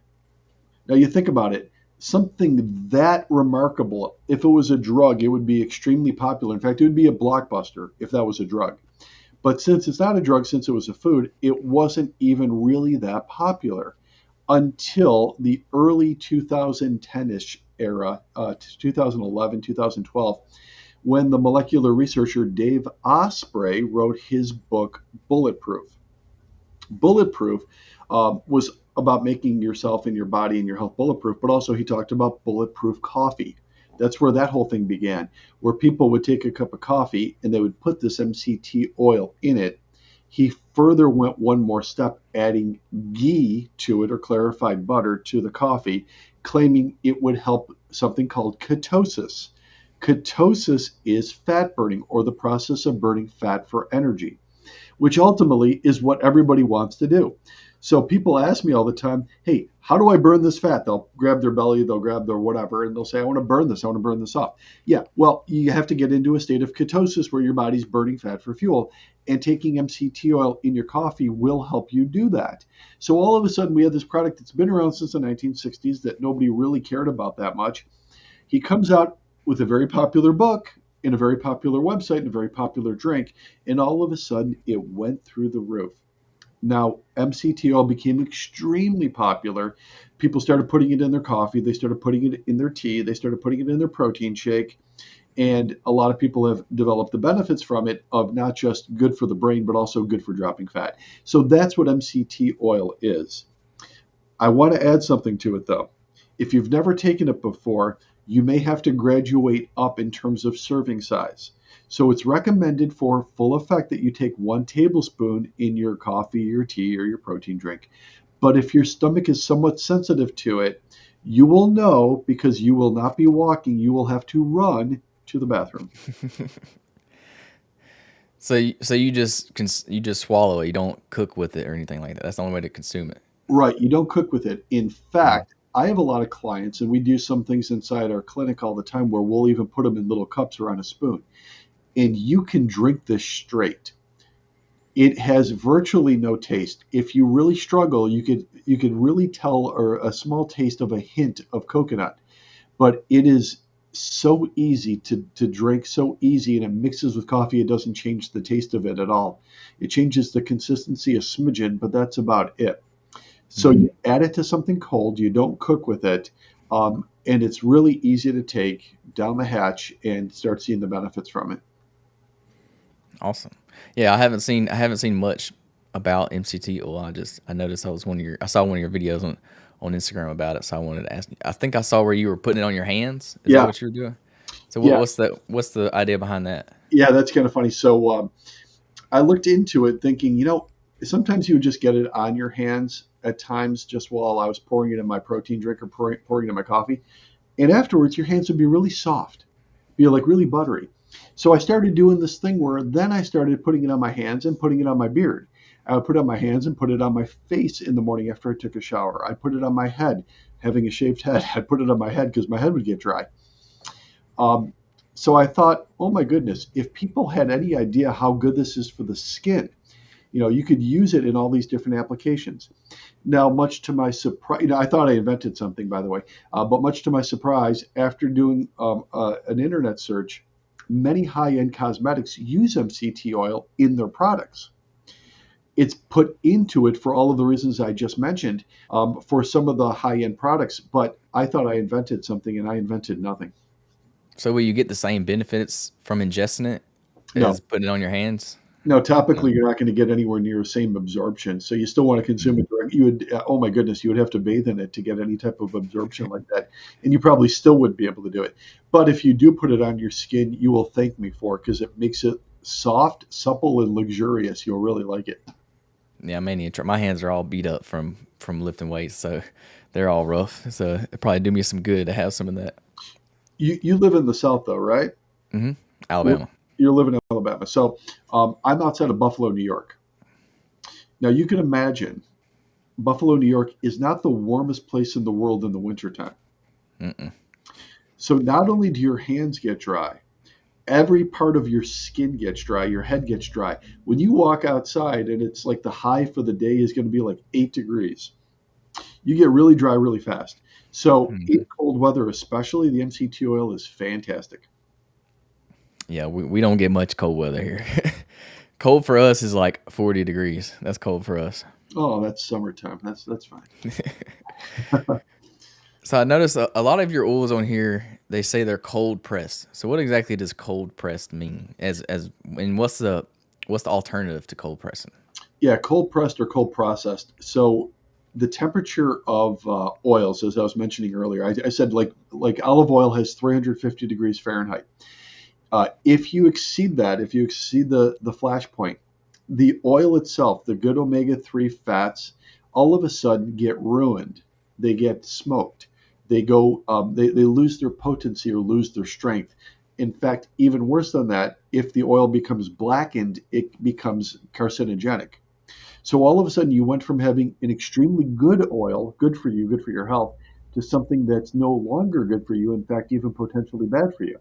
Now you think about it, something that remarkable, if it was a drug, it would be extremely popular. In fact, it would be a blockbuster if that was a drug. But since it's not a drug, since it was a food, it wasn't even really that popular until the early 2010-ish era, 2011, 2012, when the molecular researcher Dave Osprey wrote his book Bulletproof. Bulletproof was about making yourself and your body and your health bulletproof, but also he talked about bulletproof coffee. That's where that whole thing began, where people would take a cup of coffee and they would put this MCT oil in it. He further went one more step, adding ghee to it or clarified butter to the coffee, claiming it would help something called ketosis. Ketosis is fat burning or the process of burning fat for energy, which ultimately is what everybody wants to do. So people ask me all the time, hey, how do I burn this fat? They'll grab their belly, they'll grab their whatever, and they'll say, I want to burn this, I want to burn this off. Yeah, well, you have to get into a state of ketosis where your body's burning fat for fuel, and taking MCT oil in your coffee will help you do that. So all of a sudden, we have this product that's been around since the 1960s that nobody really cared about that much. He comes out with a very popular book and a very popular website and a very popular drink, and all of a sudden it went through the roof. Now, MCT oil became extremely popular. People started putting it in their coffee, they started putting it in their tea, they started putting it in their protein shake, and a lot of people have developed the benefits from it of not just good for the brain, but also good for dropping fat. So that's what MCT oil is. I want to add something to it though. If you've never taken it before, you may have to graduate up in terms of serving size. So it's recommended for full effect that you take 1 tablespoon in your coffee, your tea, or your protein drink. But if your stomach is somewhat sensitive to it, you will know because you will not be walking, you will have to run to the bathroom. So you just swallow it. You don't cook with it or anything like that. That's the only way to consume it. Right. You don't cook with it. In Mhm. fact, I have a lot of clients, and we do some things inside our clinic all the time where we'll even put them in little cups or on a spoon. And you can drink this straight. It has virtually no taste. If you really struggle, you could really tell or a small taste of a hint of coconut, but it is so easy to drink, so easy, and it mixes with coffee. It doesn't change the taste of it at all. It changes the consistency a smidgen, but that's about it. So Mhm. you add it to something cold, you don't cook with it, and it's really easy to take down the hatch and start seeing the benefits from it. Awesome. Yeah, I haven't seen much about MCT oil. I noticed I saw one of your videos on Instagram about it, so I wanted to ask you. I think I saw where you were putting it on your hands. Is that Yeah, what you're doing? So yeah, what's the idea behind that? yeah, that's kind of funny. So I looked into it thinking, sometimes you would just get it on your hands at times just while I was pouring it in my protein drink or pouring it in my coffee. And afterwards, your hands would be really soft, be like really buttery. So I started doing this thing where then I started putting it on my hands and putting it on my beard. I would put it on my hands and put it on my face in the morning after I took a shower. I put it on my head, having a shaved head. I'd put it on my head because my head would get dry. Um, so I thought, oh my goodness, if people had any idea how good this is for the skin, you could use it in all these different applications. Now, much to my surprise, I thought I invented something, by the way, but much to my surprise, after doing an internet search, many high-end cosmetics use MCT oil in their products. It's put into it for all of the reasons I just mentioned for some of the high-end products, but I thought I invented something and I invented nothing. So will you get the same benefits from ingesting it No, as putting it on your hands? no, No. topically, you're not going to get anywhere near the same absorption. So you still want to consume Mhm. it direct. You would, oh my goodness, you would have to bathe in it to get any type of absorption like that, and you probably still wouldn't be able to do it. But if you do put it on your skin, you will thank me for it because it makes it soft, supple, and luxurious. You'll really like it. Yeah, I may need to try. My hands are all beat up from lifting weights, so they're all rough. So it probably do me some good to have some of that. You live in the South though, right? Hmm. Where- Alabama. You're living in Alabama. So I'm outside of Buffalo, New York. Now you can imagine Buffalo, New York is not the warmest place in the world in the wintertime. Mm-mm. So not only do your hands get dry, every part of your skin gets dry, your head gets dry. When you walk outside and it's like the high for the day is going to be like 8 degrees, you get really dry really fast. So in Mhm. cold weather, especially, the MCT oil is fantastic. Yeah, we don't get much cold weather here. Cold for us is like 40 degrees. That's cold for us. Oh, that's summertime. That's fine. So I noticed a lot of your oils on here, they say they're cold pressed. So what exactly does cold pressed mean? As and what's the alternative to cold pressing? Yeah, cold pressed or cold processed. So the temperature of oils, as I was mentioning earlier, I said like olive oil has 350 degrees Fahrenheit. If you exceed that, if you exceed the flash point, the oil itself, the good omega-3 fats, all of a sudden get ruined. They get smoked. They lose their potency or lose their strength. In fact, even worse than that, if the oil becomes blackened, it becomes carcinogenic. So all of a sudden, you went from having an extremely good oil, good for you, good for your health, to something that's no longer good for you, in fact, even potentially bad for you.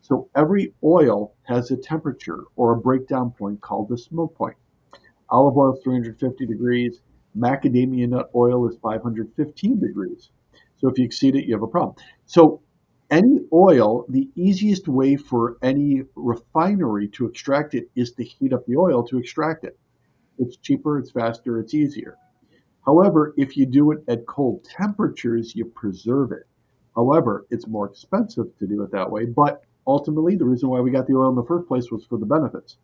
So every oil has a temperature or a breakdown point called the smoke point. Olive oil is 350 degrees. Macadamia nut oil is 515 degrees. So if you exceed it, you have a problem. So any oil, the easiest way for any refinery to extract it is to heat up the oil to extract it. It's cheaper, it's faster, it's easier. However, if you do it at cold temperatures, you preserve it. However, it's more expensive to do it that way, but ultimately, the reason why we got the oil in the first place was for the benefits.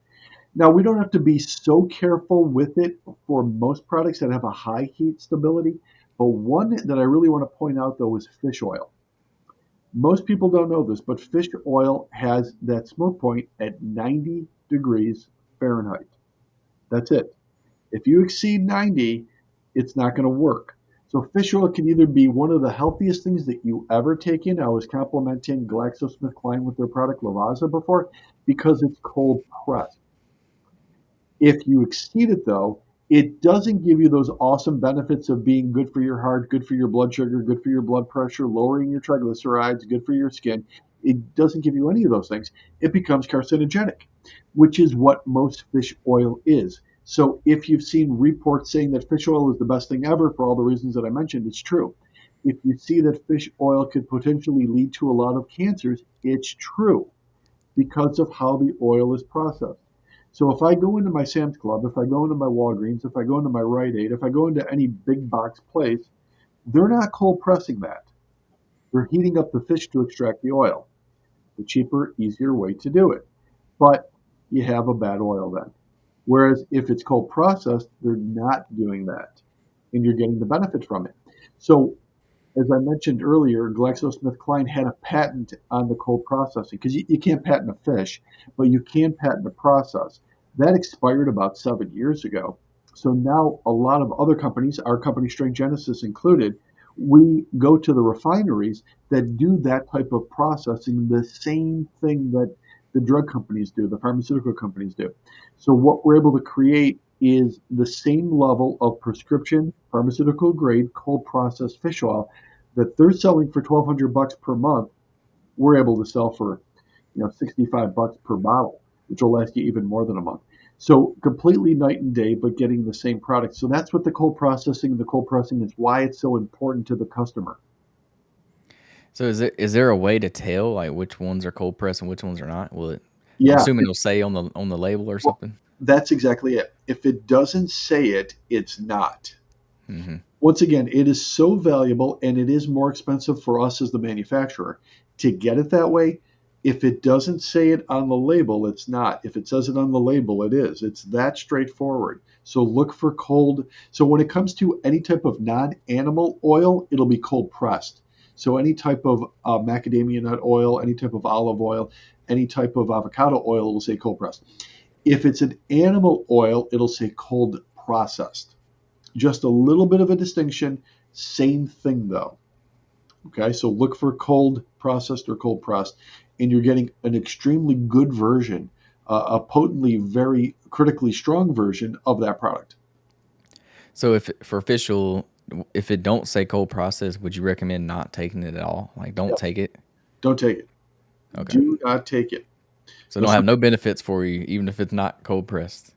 Now, we don't have to be so careful with it for most products that have a high heat stability, but one that I really want to point out though is fish oil. Most people don't know this, but fish oil has that smoke point at 90 degrees Fahrenheit. That's it. If you exceed 90, it's not going to work. So fish oil can either be one of the healthiest things that you ever take in. I was complimenting GlaxoSmithKline with their product Lavazza before because it's cold pressed. If you exceed it, though, it doesn't give you those awesome benefits of being good for your heart, good for your blood sugar, good for your blood pressure, lowering your triglycerides, good for your skin. It doesn't give you any of those things. It becomes carcinogenic, which is what most fish oil is. So if you've seen reports saying that fish oil is the best thing ever for all the reasons that I mentioned, it's true. If you see that fish oil could potentially lead to a lot of cancers, it's true because of how the oil is processed. So if I go into my Sam's Club, if I go into my Walgreens, if I go into my Rite Aid, if I go into any big box place, they're not cold pressing that. They're heating up the fish to extract the oil. The cheaper, easier way to do it. But you have a bad oil then. Whereas if it's cold processed, they're not doing that. And you're getting the benefit from it. So as I mentioned earlier, GlaxoSmithKline had a patent on the cold processing because you can't patent a fish, but you can patent a process. That expired about 7 years ago. So now a lot of other companies, our company Strength Genesis included, we go to the refineries that do that type of processing, the same thing that the drug companies do, the pharmaceutical companies do. So what we're able to create is the same level of prescription pharmaceutical grade cold processed fish oil that they're selling for $1,200 per month. We're able to sell for $65 per bottle, which will last you even more than a month. So completely night and day, but getting the same product. So that's what the cold processing, the cold pressing is why it's so important to the customer. So is there a way to tell like which ones are cold pressed and which ones are not? Will it? I'm Yeah, assuming it'll say on the label or well, something. that's exactly it. If it doesn't say it, it's not. Hmm. Once again, it is so valuable and it is more expensive for us as the manufacturer to get it that way. If it doesn't say it on the label, it's not. If it says it on the label, it is. It's that straightforward. So look for cold. So when it comes to any type of non animal oil, it'll be cold pressed. So any type of macadamia nut oil, any type of olive oil, any type of avocado oil will say cold pressed. If it's an animal oil, it'll say cold processed. Just a little bit of a distinction. Same thing though. Okay, so look for cold processed or cold pressed, and you're getting an extremely good version, a potently, very critically strong version of that product. So if for official, if it don't say cold process, would you recommend not taking it at all? Like don't Yes, take it. don't take it. Okay. Do not take it. So Now, don't have no benefits for you, even if it's not cold pressed.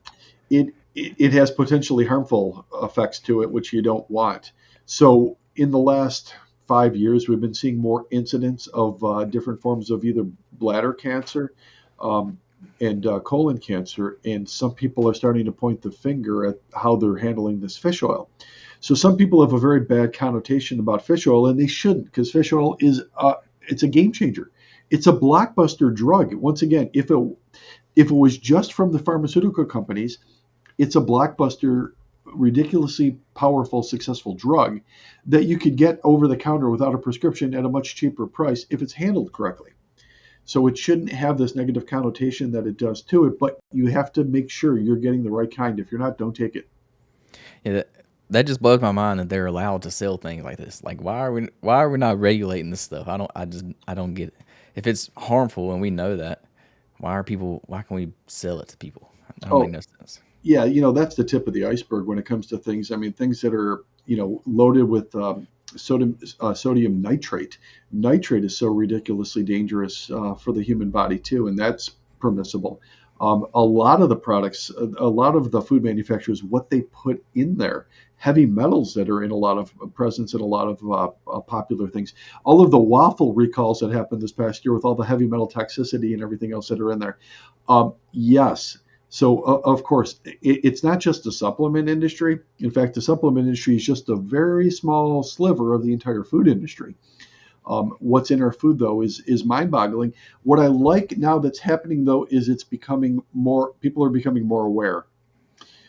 it has potentially harmful effects to it, which you don't want. So, in the last 5 years, we've been seeing more incidents of different forms of either bladder cancer um, and colon cancer, and some people are starting to point the finger at how they're handling this fish oil. So, some people have a very bad connotation about fish oil, and they shouldn't, because fish oil is it's a game changer. It's a blockbuster drug. Once again, if it was just from the pharmaceutical companies, it's a blockbuster, ridiculously powerful, successful drug that you could get over the counter without a prescription at a much cheaper price if it's handled correctly. So it shouldn't have this negative connotation that it does to it, but you have to make sure you're getting the right kind. If you're not, don't take it. Yeah, that just blows my mind that they're allowed to sell things like this. Like why are we not regulating this stuff? I don't get it. If it's harmful and we know that, why can we sell it to people? That don't make Oh, no sense. yeah, that's the tip of the iceberg when it comes to things. I mean, things that are loaded with sodium nitrate. Nitrate is so ridiculously dangerous for the human body too, and that's permissible. A lot of the products, a lot of the food manufacturers, what they put in there, heavy metals that are in a lot of presence in a lot of popular things. All of the waffle recalls that happened this past year with all the heavy metal toxicity and everything else that are in there. Yes, so, of course, it's not just the supplement industry. In fact, the supplement industry is just a very small sliver of the entire food industry. What's in our food, though, is mind-boggling. What I like now that's happening, though, is it's becoming more. People are becoming more aware.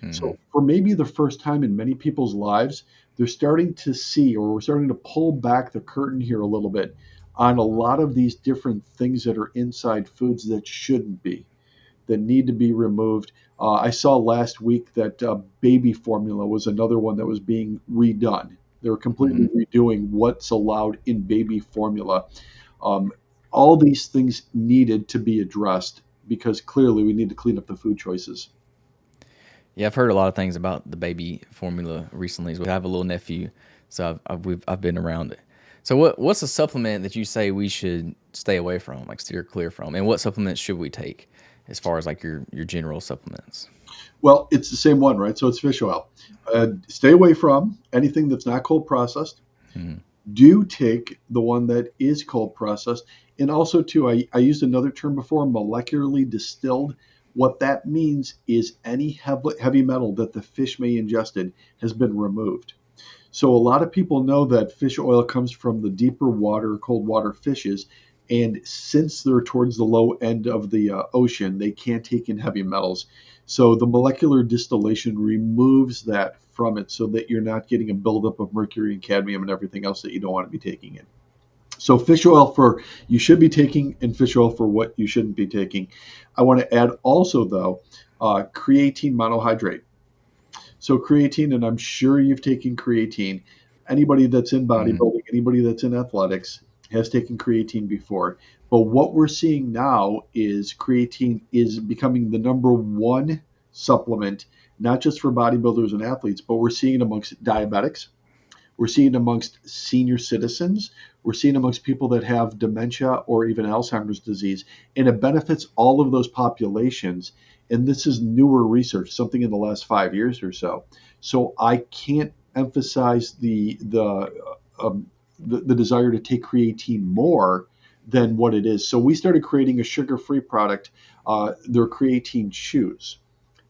Hmm. So, for maybe the first time in many people's lives, they're starting to see, or we're starting to pull back the curtain here a little bit on a lot of these different things that are inside foods that shouldn't be, that need to be removed. I saw last week that baby formula was another one that was being redone. They were completely Hmm. redoing what's allowed in baby formula. Um, all these things needed to be addressed because clearly we need to clean up the food choices. Yeah, I've heard a lot of things about the baby formula recently. I have a little nephew, so I've been around it. So what's a supplement that you say we should stay away from, like steer clear from, and what supplements should we take, as far as like your general supplements? Well, it's the same one, right? So it's fish oil. Stay away from anything that's not cold processed. Mm-hmm. Do take the one that is cold processed. And also, too, I used another term before, molecularly distilled. What that means is any heavy metal that the fish may ingested has been removed. So a lot of people know that fish oil comes from the deeper water, cold water fishes. And since they're towards the low end of the ocean, they can't take in heavy metals. So the molecular distillation removes that from it so that you're not getting a buildup of mercury and cadmium and everything else that you don't want to be taking in. So fish oil for you should be taking, and fish oil for what you shouldn't be taking. I want to add also, though, creatine monohydrate. So creatine, and I'm sure you've taken creatine. Anybody that's in Mm-hmm. bodybuilding, anybody that's in athletics has taken creatine before. But what we're seeing now is creatine is becoming the number one supplement, not just for bodybuilders and athletes, but we're seeing it amongst diabetics. We're seeing it amongst senior citizens. We're seeing it amongst people that have dementia or even Alzheimer's disease. And it benefits all of those populations. And this is newer research, something in the last 5 years or so. So I can't emphasize the desire to take creatine more than what it is. So we started creating a sugar-free product. They're creatine chews.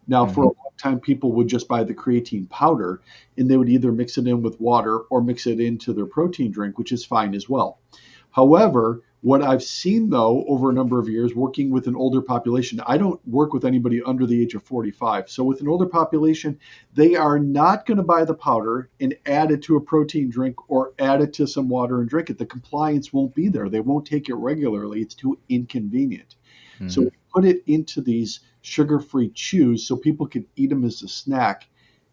Now, for a Mm-hmm. long time, people would just buy the creatine powder and they would either mix it in with water or mix it into their protein drink, which is fine as well. However, what I've seen though over a number of years working with an older population, I don't work with anybody under the age of 45. So with an older population, they are not going to buy the powder and add it to a protein drink or add it to some water and drink it. The compliance won't be there. They won't take it regularly. It's too inconvenient. So Mm-hmm. we put it into these sugar-free chews so people can eat them as a snack.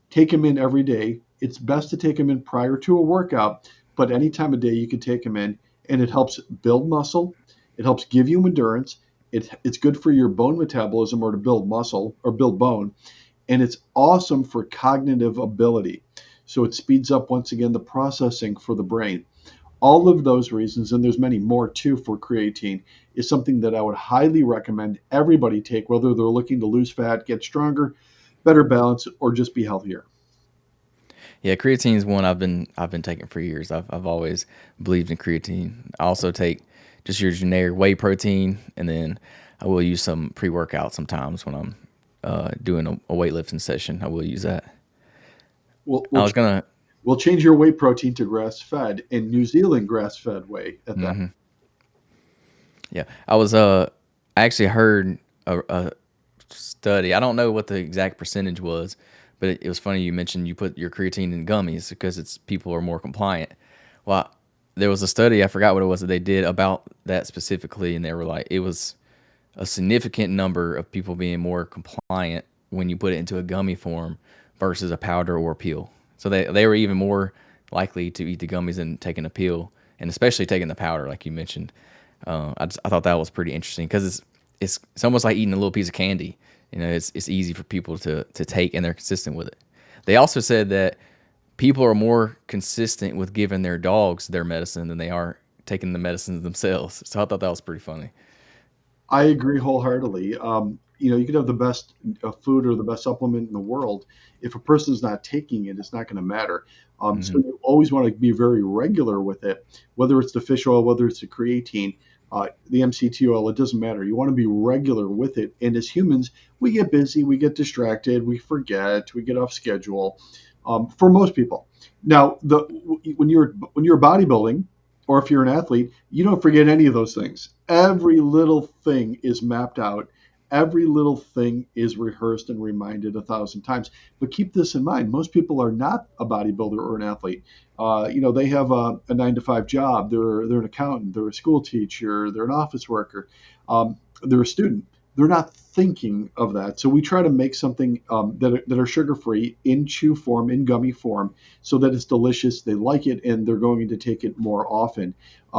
Take them in every day. It's best to take them in prior to a workout, but any time of day you can take them in, and it helps build muscle. It helps give you endurance. It's good for your bone metabolism or to build muscle or build bone, and it's awesome for cognitive ability. So it speeds up once again the processing for the brain. All of those reasons, and there's many more too for creatine, is something that I would highly recommend everybody take, whether they're looking to lose fat, get stronger, better balance, or just be healthier. Yeah, creatine is one I've been taking for years. I've always believed in creatine. I also take just your generic whey protein, and then I will use some pre workout sometimes when I'm doing a weightlifting session. I will use that. We'll, I we'll, was gonna. we'll change your whey protein to grass fed and New Zealand grass fed whey at that. Mm-hmm. Yeah, I was. I actually heard a study. I don't know what the exact percentage was, but it was funny you mentioned you put your creatine in gummies because it's people are more compliant. Well, there was a study, I forgot what it was that they did about that specifically, and they were like, it was a significant number of people being more compliant when you put it into a gummy form versus a powder or a pill. So they were even more likely to eat the gummies than taking a pill, and especially taking the powder, like you mentioned. I thought that was pretty interesting because it's almost like eating a little piece of candy. You know, it's easy for people to take, and they're consistent with it. They also said that people are more consistent with giving their dogs their medicine than they are taking the medicines themselves. So I thought that was pretty funny. I agree wholeheartedly. You could have the best food or the best supplement in the world. If a person's not taking it, it's not going to matter. So Hmm. you always want to be very regular with it, whether it's the fish oil, whether it's the creatine, the MCT oil, it doesn't matter. You want to be regular with it. And as humans, we get busy, we get distracted, we forget, we get off schedule. For most people, now when you're bodybuilding, or if you're an athlete, you don't forget any of those things. Every little thing is mapped out. Every little thing is rehearsed and reminded 1,000 times. But keep this in mind: most people are not a bodybuilder or an athlete. They have a 9 to 5 job. They're an accountant. They're a school teacher. They're an office worker. They're a student. They're not thinking of that. So we try to make something that are sugar free in chew form, in gummy form, so that it's delicious. They like it, and they're going to take it more often.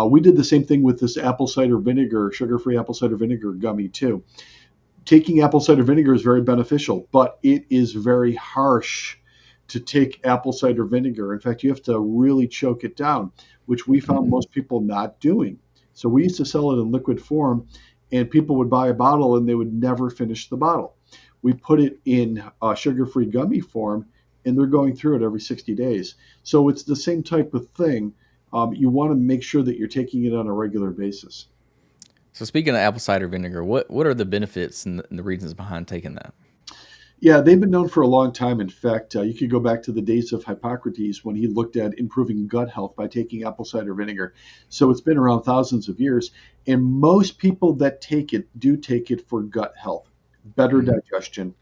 We did the same thing with this apple cider vinegar, sugar-free apple cider vinegar gummy too. Taking apple cider vinegar is very beneficial, but it is very harsh to take apple cider vinegar. In fact, you have to really choke it down, which we found Mhm. most people not doing. So we used to sell it in liquid form, and people would buy a bottle and they would never finish the bottle. We put it in sugar-free gummy form, and they're going through it every 60 days. So it's the same type of thing. You want to make sure that you're taking it on a regular basis. So speaking of apple cider vinegar, what are the benefits and the reasons behind taking that? Yeah, they've been known for a long time. In fact, you could go back to the days of Hippocrates when he looked at improving gut health by taking apple cider vinegar. So it's been around thousands of years. And most people that take it do take it for gut health, better Mhm. digestion.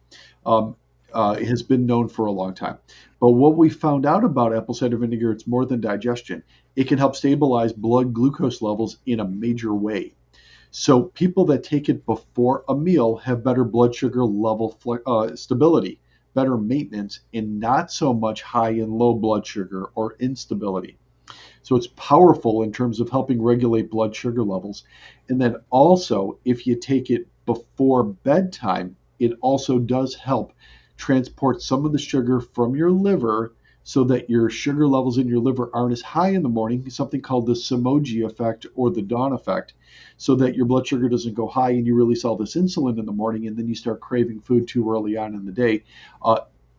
Um, it has been known for a long time. But what we found out about apple cider vinegar, it's more than digestion. It can help stabilize blood glucose levels in a major way. So people that take it before a meal have better blood sugar level stability, better maintenance, and not so much high and low blood sugar or instability. So it's powerful in terms of helping regulate blood sugar levels. And then also, if you take it before bedtime, it also does help transport some of the sugar from your liver so that your sugar levels in your liver aren't as high in the morning, something called the Samoji effect or the dawn effect, so that your blood sugar doesn't go high and you release all this insulin in the morning and then you start craving food too early on in the day. Uh,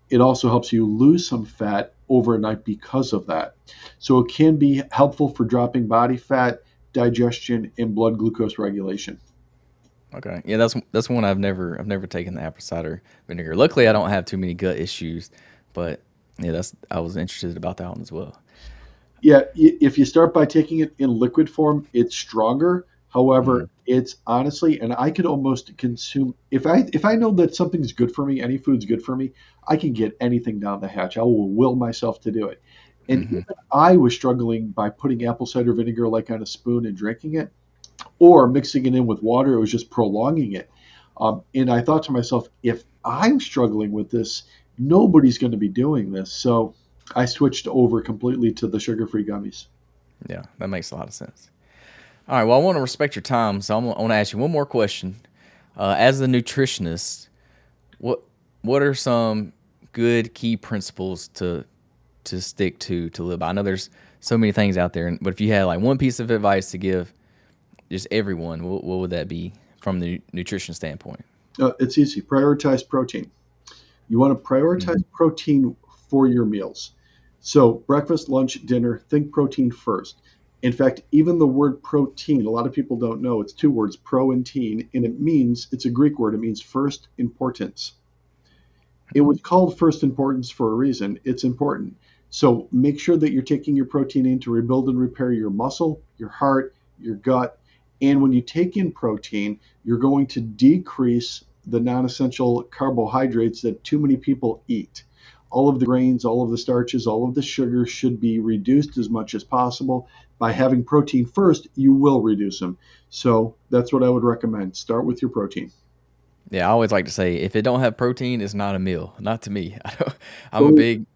it also helps you lose some fat overnight because of that. So it can be helpful for dropping body fat, digestion, and blood glucose regulation. Okay, yeah, that's one I've never taken the apple cider vinegar. Luckily, I don't have too many gut issues, but yeah, that's I was interested about that one as well. Yeah, if you start by taking it in liquid form, it's stronger. Hmm. However, it's honestly, and I could almost consume if I know that something's good for me, any food's good for me, I can get anything down the hatch. I will will myself to do it. And Hmm. even I was struggling by putting apple cider vinegar like on a spoon and drinking it, or mixing it in with water. It was just prolonging it. And I thought to myself, if I'm struggling with this, nobody's going to be doing this. So I switched over completely to the sugar-free gummies. Yeah, that makes a lot of sense. All right, well, I want to respect your time, so I want to ask you one more question. As a nutritionist, what what are some good key principles to stick to live by? I know there's so many things out there, but if you had like one piece of advice to give just everyone, what would that be from the nutrition standpoint? It's easy. Prioritize protein. You want to prioritize Hmm. protein for your meals. So, breakfast, lunch, dinner, think protein first. In fact, even the word protein, a lot of people don't know it's two words, pro and teen, and it's a Greek word, it means first importance. It was called first importance for a reason. It's important. So make sure that you're taking your protein in to rebuild and repair your muscle, your heart, your gut. And when you take in protein, you're going to decrease the non essential carbohydrates that too many people eat. All of the grains, all of the starches, all of the sugar should be reduced as much as possible. By having protein first, you will reduce them. So that's what I would recommend. Start with your protein. Yeah, I always like to say if it don't have protein, it's not a meal. Not to me. So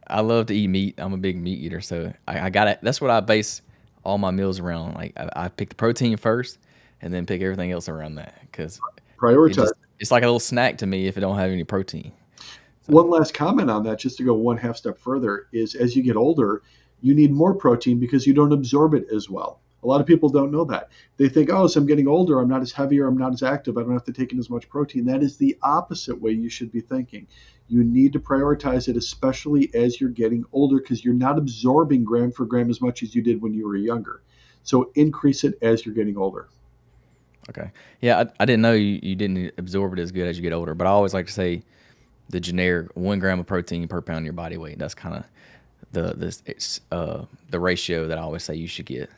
I love to eat meat. I'm a big meat eater, so I got it. That's what I base all my meals around. Like I pick the protein first, and then pick everything else around that because prioritize. it's like a little snack to me if it don't have any protein. So One last comment on that, just to go one half step further, is as you get older, you need more protein because you don't absorb it as well. A lot of people don't know that. They think, oh, so I'm getting older, I'm not as heavy or I'm not as active, I don't have to take in as much protein. That is the opposite way you should be thinking. You need to prioritize it, especially as you're getting older, because you're not absorbing gram for gram as much as you did when you were younger. So increase it as you're getting older. okay, yeah, I didn't know you didn't absorb it as good as you get older, but I always like to say the generic 1 gram of protein per pound of your body weight. That's kind of the ratio that I always say you should get.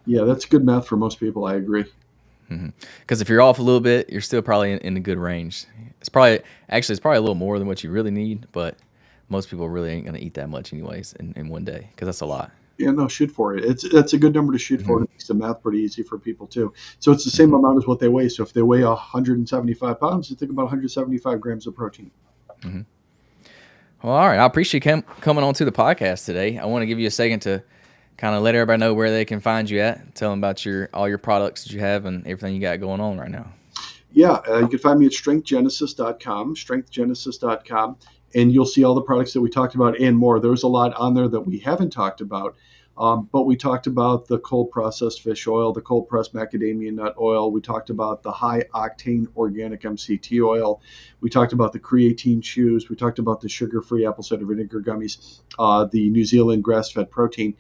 Yeah, that's good math for most people. I agree. Because if you're off a little bit, you're still probably in a good range. It's probably a little more than what you really need, but most people really ain't gonna eat that much anyways in one day because that's a lot. Yeah, no, shoot for it. That's a good number to shoot for. Hmm. And it makes the math pretty easy for people too. So it's the same Hmm. amount as what they weigh. So if they weigh 175 pounds, you think about 175 grams of protein. Hmm. Well, all right. I appreciate coming on to the podcast today. I want to give you a second to kind of let everybody know where they can find you at. Tell them about your all your products that you have and everything you got going on right now. Yeah, you can find me at strengthgenesis.com, strengthgenesis.com, and you'll see all the products that we talked about and more. There's a lot on there that we haven't talked about, but we talked about the cold processed fish oil, the cold pressed macadamia nut oil. We talked about the high octane organic MCT oil. We talked about the creatine chews. We talked about the sugar free apple cider vinegar gummies, the New Zealand grass fed protein.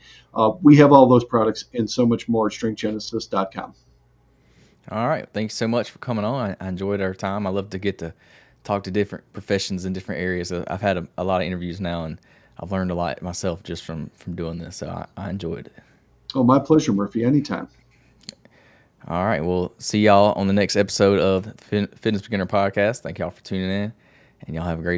We have all those products and so much more at strengthgenesis.com. All right. Thanks so much for coming on. I enjoyed our time. I love to get to talk to different professions in different areas. I've had a lot of interviews now, and I've learned a lot myself just from doing this. So I enjoyed it. Oh, my pleasure, Murphy. Anytime. All right. We'll see y'all on the next episode of Fitness Beginner Podcast. Thank y'all for tuning in, and y'all have a great